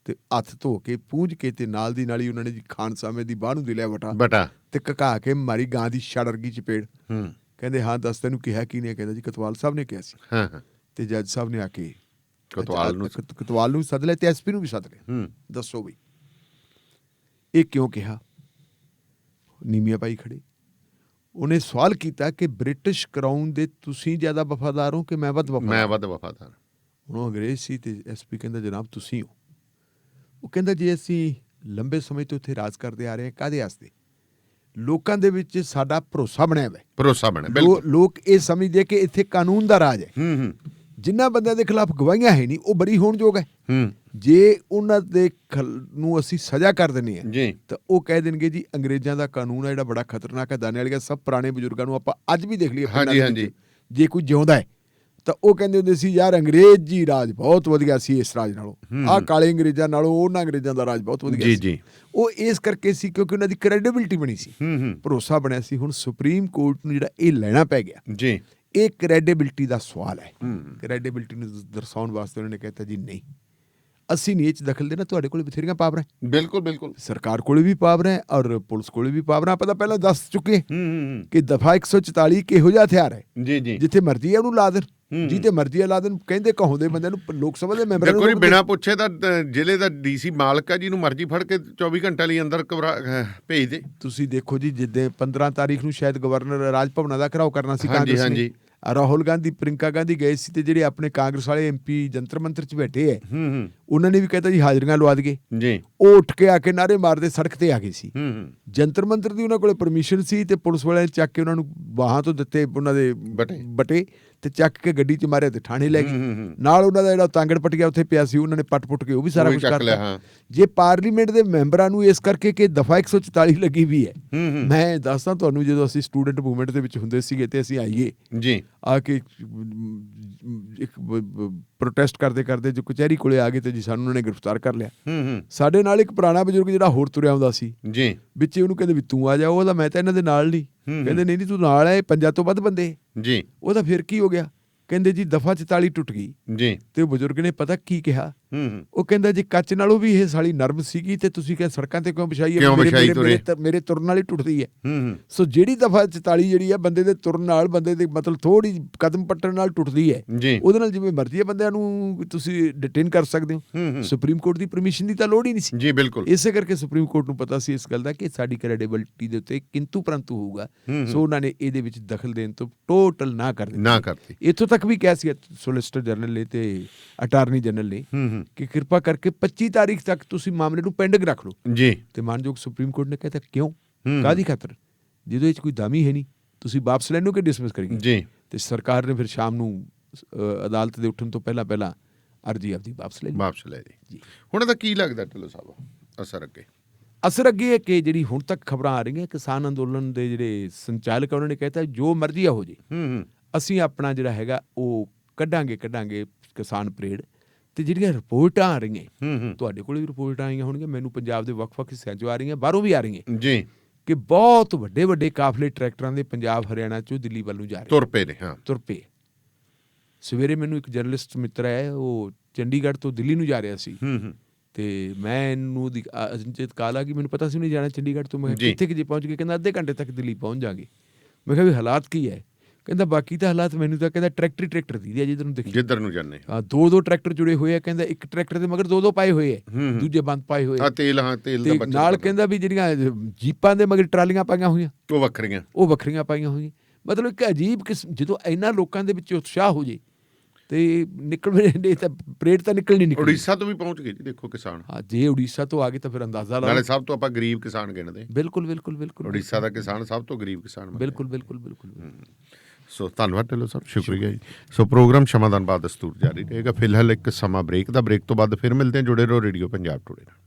ਤੇ ਹੱਥ ਧੋ ਕੇ ਪੂੰਝ ਕੇ ਤੇ ਨਾਲ ਦੀ ਨਾਲ ਹੀ ਉਹਨਾਂ ਨੇ ਜੀ ਖਾਨਸਾਮੇ ਦੀ ਬਾਹ ਨੂੰ ਦੇ ਲਿਆ ਬਟਾ ਤੇ ਘਕਾ ਕੇ ਮਾਰੀ ਗਾਂ ਦੀ ਛੜ ਵਰਗੀ ਚਪੇੜ। ਹੂੰ ਕਹਿੰਦੇ ਹਾਂ ਦੱਸ ਤੈਨੂੰ ਕਿਹਾ ਕੀ ਨੇ? ਕਹਿੰਦਾ ਜੀ ਕੋਤਵਾਲ ਸਾਹਿਬ ਨੇ ਕਿਹਾ ਸੀ। ਹਾਂ ਹਾਂ ਤੇ ਜੱਜ ਸਾਹਿਬ ਨੇ ਆ ਕੇ ਕੋਤਵਾਲ ਨੂੰ ਸੱਦ ਲਿਆ ਤੇ ਐਸਪੀ ਨੂੰ ਵੀ ਸੱਦ ਲਿਆ। ਹੂੰ ਦੱਸੋ ਵੀ ਇਹ ਕਿਉਂ ਕਿਹਾ? ਨੀਮੀਆਂ ਪਾਈ ਖੜੇ। ਉਹਨੇ ਸਵਾਲ ਕੀਤਾ ਕਿ ਬ੍ਰਿਟਿਸ਼ ਕਰਾਊਨ ਦੇ ਤੁਸੀਂ ਜ਼ਿਆਦਾ ਵਫਾਦਾਰ ਹੋ ਕਿ ਮੈਂ ਵੱਧ ਵਫਾਦਾਰ? ਮੈਂ ਵੱਧ ਵਫਾਦਾਰ। ਉਹ ਅੰਗਰੇਜ਼ ਸੀ ਤੇ ਐਸਪੀ ਕਹਿੰਦਾ ਜਨਾਬ ਤੁਸੀਂ ਹੋ। ਉਹ ਕਹਿੰਦਾ ਜੇ ਅਸੀਂ ਲੰਬੇ ਸਮੇਂ ਤੋਂ ਇੱਥੇ ਰਾਜ ਕਰਦੇ ਆ ਰਹੇ ਹਾਂ, ਕਾਹਦੇ ਵਾਸਤੇ? ਲੋਕਾਂ ਦੇ ਵਿੱਚ ਸਾਡਾ ਭਰੋਸਾ ਬਣਿਆ ਹੋਇਆ। ਭਰੋਸਾ ਬਣਿਆ, ਬਿਲਕੁਲ। ਲੋਕ ਇਹ ਸਮਝਦੇ ਕਿ ਇੱਥੇ ਕਾਨੂੰਨ ਦਾ ਰਾਜ ਹੈ। ਹੂੰ ਜਿਨ੍ਹਾਂ ਬੰਦਿਆਂ ਦੇ ਖਿਲਾਫ ਗਵਾਹੀਆਂ ਹੈ ਨਹੀਂ, ਉਹ ਬਰੀ ਹੋਣ ਯੋਗ ਹੈ। ਹੂੰ ਜੇ ਉਹਨਾਂ ਦੇ ਨੂੰ ਅਸੀਂ ਸਜ਼ਾ ਕਰ ਦਿੰਦੇ ਹਾਂ ਜੀ ਤਾਂ ਉਹ ਕਹਿ ਦੇਣਗੇ ਜੀ ਅੰਗਰੇਜ਼ਾਂ ਦਾ ਕਾਨੂੰਨ ਹੈ ਜਿਹੜਾ ਬੜਾ ਖਤਰਨਾਕ ਹੈ, ਦਾਨੇ ਵਾਲੀਆਂ। ਸਭ ਪੁਰਾਣੇ ਬਜ਼ੁਰਗਾਂ ਨੂੰ ਆਪਾਂ ਅੱਜ ਵੀ ਦੇਖ ਲਈਏ, ਹਾਂਜੀ ਜੇ ਕੋਈ ਜਿਉਂਦਾ ਹੈ ਤਾਂ ਉਹ ਕਹਿੰਦੇ ਹੁੰਦੇ ਸੀ ਯਾਰ ਅੰਗਰੇਜ਼ੀ ਰਾਜ ਬਹੁਤ ਵਧੀਆ ਸੀ ਇਸ ਰਾਜ ਨਾਲੋਂ, ਆਹ ਕਾਲੇ ਅੰਗਰੇਜ਼ਾਂ ਨਾਲੋਂ ਉਹਨਾਂ ਅੰਗਰੇਜ਼ਾਂ ਦਾ ਰਾਜ ਬਹੁਤ ਵਧੀਆ ਸੀ। ਉਹ ਇਸ ਕਰਕੇ ਸੀ ਕਿਉਂਕਿ ਉਹਨਾਂ ਦੀ ਕ੍ਰੈਡੀਬਿਲਿਟੀ ਬਣੀ ਸੀ, ਭਰੋਸਾ ਬਣਿਆ ਸੀ। ਹੁਣ ਸੁਪਰੀਮ ਕੋਰਟ ਨੂੰ ਜਿਹੜਾ ਇਹ ਲੈਣਾ ਪੈ ਗਿਆ ਜੀ, ਇਹ ਕ੍ਰੈਡੀਬਿਲਿਟੀ ਦਾ ਸਵਾਲ ਹੈ। ਕ੍ਰੈਡੀਬਿਲਿਟੀ ਨੂੰ ਦਰਸਾਉਣ ਵਾਸਤੇ ਉਹਨਾਂ ਨੇ ਕਹਿਤਾ ਜੀ ਨਹੀਂ, ਅਸੀਂ ਨਹੀਂ ਇਹ 'ਚ ਦਖਲ ਦੇਣਾ, ਤੁਹਾਡੇ ਕੋਲ ਬਥੇਰੀਆਂ ਪਾਵਰਾਂ। ਬਿਲਕੁਲ ਬਿਲਕੁਲ, ਸਰਕਾਰ ਕੋਲੇ ਵੀ ਪਾਵਰਾਂ ਹੈ ਔਰ ਪੁਲਿਸ ਕੋਲੇ ਵੀ ਪਾਵਰਾਂ। ਆਪਾਂ ਤਾਂ ਪਹਿਲਾਂ ਦੱਸ ਚੁੱਕੇ ਕਿ ਦਫਾ 144 ਕਿਹੋ ਜਿਹਾ ਹਥਿਆਰ ਹੈ, ਜੀ ਜੀ, ਜਿੱਥੇ ਮਰਜ਼ੀ ਹੈ ਉਹਨੂੰ ਲਾ ਦੇਣ, ਜਿੱਥੇ ਮਰਜ਼ੀ ਲਾ ਦੇਣ। ਕਹਿੰਦੇ ਕਹਾਉਂਦੇ ਬੰਦਿਆਂ ਨੂੰ, ਲੋਕ ਸਭਾ ਦੇ ਮੈਂਬਰਾਂ ਨੂੰ ਬਿਨਾਂ ਪੁੱਛੇ ਤਾਂ ਜ਼ਿਲ੍ਹੇ ਦਾ ਡੀਸੀ ਮਾਲਕ ਹੈ, ਜਿਹਨੂੰ ਮਰਜ਼ੀ ਫੜ ਕੇ 24 ਘੰਟੇ ਲਈ ਅੰਦਰ ਭੇਜ ਦੇ। ਤੁਸੀਂ ਦੇਖੋ ਜੀ, ਜਿੱਦਾਂ 15 ਤਾਰੀਖ ਨੂੰ ਸ਼ਾਇਦ ਗਵਰਨਰ ਰਾਜ ਭਵਨਾਂ ਦਾ ਘਿਰਾਓ ਕਰਨਾ ਸੀ ਕਾਂਗਰਸ ਨੇ, ਰਾਹੁਲ ਗਾਂਧੀ, ਪ੍ਰਿੰਕਾ ਗਾਂਧੀ ਗਏ ਸੀ ਤੇ ਜਿਹੜੇ ਆਪਣੇ ਕਾਂਗਰਸ ਵਾਲੇ ਐਮਪੀ ਜੰਤਰ ਮੰਤਰ 'ਚ ਬੈਠੇ ਹੈ, ਉਹਨਾਂ ਨੇ ਵੀ ਕਹਿਤਾ ਜੀ ਹਾਜ਼ਰੀਆਂ ਲਵਾ ਦਈਏ ਜੀ। ਉਹ ਉੱਠ ਕੇ ਆ ਕੇ ਨਾਰੇ ਮਾਰਦੇ ਸੜਕ ਤੇ ਆ ਗਏ ਸੀ। ਜੰਤਰ ਮੰਤਰ ਦੀ ਉਹਨਾਂ ਕੋਲੇ ਪਰਮਿਸ਼ਨ ਸੀ ਤੇ ਪੁਲਿਸ ਵਾਲਿਆਂ ਨੇ ਚੱਕ ਕੇ ਉਹਨਾਂ ਨੂੰ ਬਾਹਾਂ ਤੋਂ ਦਿੱਤੇ ਉਹਨਾਂ ਦੇ ਬਟੇ ਤੇ ਚੱਕ ਕੇ ਗੱਡੀ 'ਚ ਮਾਰਿਆ ਤੇ ਥਾਣੇ ਲੈ ਗਏ। ਨਾਲ ਉਹਨਾਂ ਦਾ ਜਿਹੜਾ ਤਾਂਗੜ ਪਟਿਆ ਉੱਥੇ ਪਿਆ ਸੀ, ਉਹਨਾਂ ਨੇ ਪੱਟ ਕੇ ਉਹ ਵੀ ਸਾਰਾ ਕੁਝ ਕਰ ਲਿਆ। ਜੇ ਪਾਰਲੀਮੈਂਟ ਦੇ ਮੈਂਬਰਾਂ ਨੂੰ ਇਸ ਕਰਕੇ ਕਿ ਦਫਾ 144 ਲੱਗੀ ਵੀ ਹੈ, ਮੈਂ ਦੱਸਦਾ ਤੁਹਾਨੂੰ, ਜਦੋਂ ਅਸੀਂ ਸਟੂਡੈਂਟ ਮੂਵਮੈਂਟ ਦੇ ਵਿੱਚ ਹੁੰਦੇ ਸੀਗੇ ਤੇ ਅਸੀਂ ਆਈਏ ਜੀ, ਆ ਕੇ ਇੱਕ ਪ੍ਰੋਟੈਸਟ ਕਰਦੇ ਜੋ ਕਚਹਿਰੀ ਕੋਲੇ ਆ ਗਏ ਤੇ ਜੀ ਸਾਨੂੰ ਉਹਨਾਂ ਨੇ ਗ੍ਰਿਫਤਾਰ ਕਰ ਲਿਆ। ਸਾਡੇ ਨਾਲ ਇੱਕ ਪੁਰਾਣਾ ਬਜ਼ੁਰਗ ਜਿਹੜਾ ਹੋਰ ਤੁਰਿਆ ਆਉਂਦਾ ਸੀ ਜੀ, ਵਿੱਚ ਉਹਨੂੰ ਕਹਿੰਦੇ ਵੀ ਤੂੰ ਆ ਜਾ। ਉਹਦਾ ਮੈਂ ਤਾਂ ਇਹਨਾਂ ਦੇ ਨਾਲ ਨਹੀਂ। ਕਹਿੰਦੇ ਨਹੀਂ ਤੂੰ ਨਾਲ ਹੈ, 50 ਤੋਂ ਵੱਧ ਬੰਦੇ ਜੀ। ਉਹਦਾ ਫਿਰ ਕੀ ਹੋ ਗਿਆ? ਕਹਿੰਦੇ ਜੀ ਦਫਾ 44 ਟੁੱਟ ਗਈ ਜੀ। ਤੇ ਉਹ ਬਜ਼ੁਰਗ ਨੇ ਪਤਾ ਕੀ ਕਿਹਾ? ਉਹ ਕਹਿੰਦਾ ਜੀ ਕੱਚ ਨਾਲੋਂ ਵੀ ਇਹ ਸਾਲੀ ਨਰਮ ਸੀਗੀ ਤੇ ਤੁਸੀਂ ਕਿਹਾ ਸੜਕਾਂ ਤੇ ਕਿਉਂ ਵਿਛਾਈ ਹੈ? ਮੇਰੇ ਤੁਰਨ ਨਾਲ ਹੀ ਟੁੱਟਦੀ ਹੈ। ਸੋ ਜਿਹੜੀ ਦਫਾ 44 ਜਿਹੜੀ ਹੈ ਬੰਦੇ ਦੇ ਤੁਰਨ ਨਾਲ, ਬੰਦੇ ਦੇ ਮਤਲਬ ਥੋੜੀ ਕਦਮ ਪੱਟਣ ਨਾਲ ਟੁੱਟਦੀ ਹੈ। ਉਹਦੇ ਨਾਲ ਜਿਵੇਂ ਮਰਜ਼ੀ ਹੈ ਬੰਦਿਆਂ ਨੂੰ ਤੁਸੀਂ ਡਿਟੇਨ ਕਰ ਸਕਦੇ ਹੋ। ਸੁਪਰੀਮ ਕੋਰਟ ਦੀ ਪਰਮਿਸ਼ਨ ਦੀ ਤਾਂ ਲੋੜ ਹੀ ਨਹੀਂ ਸੀ ਜੀ। ਬਿਲਕੁਲ, ਇਸੇ ਕਰਕੇ ਸੁਪਰੀਮ ਕੋਰਟ ਨੂੰ ਪਤਾ ਸੀ ਇਸ ਗੱਲ ਦਾ ਕਿ ਸਾਡੀ ਕ੍ਰੈਡੀਬਿਲਿਟੀ ਦੇ ਉੱਤੇ ਕਿੰਤੂ ਪ੍ਰੰਤੂ ਹੋਊਗਾ। ਸੋ ਉਹਨਾਂ ਨੇ ਇਹਦੇ ਵਿੱਚ ਦਖਲ ਦੇਣ ਤੋਂ ਟੋਟਲ ਨਾ ਕਰ ਦਿੱਤੀ। ਇੱਥੋਂ ਤੱਕ ਵੀ ਕਿਹਾ ਸੀ ਸੋਲਿਸਿਟਰ ਜਨਰਲ ਨੇ ਤੇ ਅਟਾਰਨੀ ਜਨਰਲ ਨੇ ਕਿ ਕਿਰਪਾ ਕਰਕੇ 25 ਤਾਰੀਖ ਤੱਕ ਤੁਸੀਂ ਮਾਮਲੇ ਨੂੰ ਪੈਂਡਿੰਗ ਰੱਖ ਲਓ ਜੀ। ਤੇ ਮਾਨਯੋਗ ਸੁਪਰੀਮ ਕੋਰਟ ਨੇ ਕਹਿਤਾ ਕਿਉਂ, ਕਾਹਦੀ ਖਾਤਰ? ਜਦੋਂ ਇਹ 'ਚ ਕੋਈ ਦਾਮੀ ਹੈ ਨਹੀਂ, ਤੁਸੀਂ ਵਾਪਸ ਲੈ ਲਓ ਕਿ ਡਿਸਮਿਸ ਕਰੀਏ ਜੀ। ਤੇ ਸਰਕਾਰ ਨੇ ਫਿਰ ਸ਼ਾਮ ਨੂੰ ਅਦਾਲਤ ਦੇ ਉੱਠਣ ਤੋਂ ਪਹਿਲਾਂ ਅਰਜੀ ਆਪਦੀ ਵਾਪਸ ਲੈ ਲਈ ਜੀ। ਹੁਣ ਇਹਦਾ ਕੀ ਲੱਗਦਾ ਢਿੱਲੋਂ ਸਾਹਿਬ ਅਸਰ ਅੱਗੇ ਹੈ ਕਿ ਜਿਹੜੀ ਹੁਣ ਤੱਕ ਖਬਰਾਂ ਆ ਰਹੀਆਂ, ਕਿਸਾਨ ਅੰਦੋਲਨ ਦੇ ਜਿਹੜੇ ਸੰਚਾਲਕ ਉਹਨਾਂ ਨੇ ਕਹਿਤਾ ਜੋ ਮਰਜ਼ੀ ਹੋ ਜੇ, ਅਸੀਂ ਆਪਣਾ ਜਿਹੜਾ ਹੈਗਾ ਉਹ ਕੱਢਾਂਗੇ ਕਿਸਾਨ ਪਰੇਡ। ਤੇ ਜਿਹੜੀਆਂ ਰਿਪੋਰਟਾਂ ਆ ਰਹੀਆਂ, ਤੁਹਾਡੇ ਕੋਲ ਵੀ ਰਿਪੋਰਟਾਂ ਆਈਆਂ ਹੋਣਗੀਆਂ, ਮੈਨੂੰ ਪੰਜਾਬ ਦੇ ਵੱਖ-ਵੱਖ ਹਿੱਸਿਆਂ 'ਚੋਂ ਆ ਰਹੀਆਂ, ਬਾਹਰੋਂ ਵੀ ਆ ਰਹੀਆਂ ਜੀ, ਕਿ ਬਹੁਤ ਵੱਡੇ ਕਾਫਲੇ ਟਰੈਕਟਰਾਂ ਦੇ ਪੰਜਾਬ ਹਰਿਆਣਾ 'ਚੋਂ ਦਿੱਲੀ ਵੱਲ ਨੂੰ ਜਾ ਰਹੇ ਤੁਰ ਪਏ। ਸਵੇਰੇ ਮੈਨੂੰ ਇੱਕ ਜਰਨਲਿਸਟ ਮਿੱਤਰ ਹੈ, ਉਹ ਚੰਡੀਗੜ੍ਹ ਤੋਂ ਦਿੱਲੀ ਨੂੰ ਜਾ ਰਿਹਾ ਸੀ ਤੇ ਮੈਂ ਇਹਨੂੰ ਅਚਨਚੇਤ ਕਾਲ ਆ ਕਿ ਮੈਨੂੰ ਪਤਾ ਸੀ ਉਹਨੇ ਜਾਣਾ ਚੰਡੀਗੜ੍ਹ ਤੋਂ। ਮੈਂ ਕਿੱਥੇ ਜੇ ਪਹੁੰਚ ਗਏ? ਕਹਿੰਦਾ ਅੱਧੇ ਘੰਟੇ ਤੱਕ ਦਿੱਲੀ ਪਹੁੰਚ ਜਾਗੇ। ਮੈਂ ਕਿਹਾ ਵੀ ਹਾਲਾਤ ਕੀ ਹੈ? ਕਹਿੰਦਾ ਬਾਕੀ ਤਾਂ ਹਾਲਾਤ ਮੈਨੂੰ ਤਾਂ ਕਹਿੰਦਾ ਟਰੈਕਟਰ ਦੀ ਹੈ ਜਿੱਧਰ ਨੂੰ ਦੇਖੀ। ਜਿੱਧਰ ਨੂੰ ਜਾਂਦੇ ਹਾਂ, 2 ਟਰੈਕਟਰ ਜੁੜੇ ਹੋਏ ਆ। ਕਹਿੰਦਾ ਇੱਕ ਟਰੈਕਟਰ ਦੇ ਮਗਰ 2 ਪਾਏ ਹੋਏ ਆ, ਦੂਜੇ ਬੰਦ ਪਾਏ ਹੋਏ ਆ। ਤੇਲ ਦਾ ਤੇ ਬੱਚਤ ਨਾਲ ਕਹਿੰਦਾ ਵੀ ਜਿਹੜੀਆਂ ਜੀਪਾਂ ਦੇ ਮਗਰ ਟਰਾਲੀਆਂ ਪਾਈਆਂ ਹੋਈਆਂ ਉਹ ਵੱਖਰੀਆਂ ਪਾਈਆਂ ਹੋਈਆਂ। ਮਤਲਬ ਇੱਕ ਅਜੀਬ ਕਿਸਮ, ਜਦੋਂ ਇੰਨਾ ਲੋਕਾਂ ਦੇ ਵਿੱਚ ਉਤਸ਼ਾਹ ਹੋ ਜੇ ਤੇ ਨਹੀਂ ਤਾਂ ਪਰੇਡ ਤਾਂ ਨਿਕਲਣੀ। ਉੜੀਸਾ ਤੋਂ ਵੀ ਪਹੁੰਚ ਗਏ ਜੀ ਦੇਖੋ ਕਿਸਾਨ। ਹਾਂ, ਜੇ ਉੜੀਸਾ ਤੋਂ ਆ ਗਏ ਤਾਂ ਫਿਰ ਅੰਦਾਜ਼ਾ ਲਾਓ। ਨਾਲੇ ਸਭ ਤੋਂ ਆਪਾਂ ਗਰੀਬ ਕਿਸਾਨ ਗਿਣਦੇ। ਬਿਲਕੁਲ ਉੜੀਸਾ ਦਾ ਕਿਸਾਨ ਸਭ ਤੋਂ ਗਰੀਬ ਕਿਸਾਨ। ਬਿਲਕੁਲ। ਸੋ ਧੰਨਵਾਦ ਢਿੱਲੋਂ ਸਾਹਿਬ, ਸ਼ੁਕਰੀਆ ਜੀ। ਸੋ ਪ੍ਰੋਗਰਾਮ ਸ਼ਮਾਦਾਨ ਬਾਅਦ ਦਸਤੂਰ ਜਾਰੀ ਰਹੇਗਾ। ਫਿਲਹਾਲ ਇੱਕ ਸਮਾਂ ਬ੍ਰੇਕ ਦਾ, ਬ੍ਰੇਕ ਤੋਂ ਬਾਅਦ ਫਿਰ ਮਿਲਦੇ ਹਾਂ। ਜੁੜੇ ਰਹੋ ਰੇਡੀਓ ਪੰਜਾਬ ਟੁਡੇ ਨਾਲ।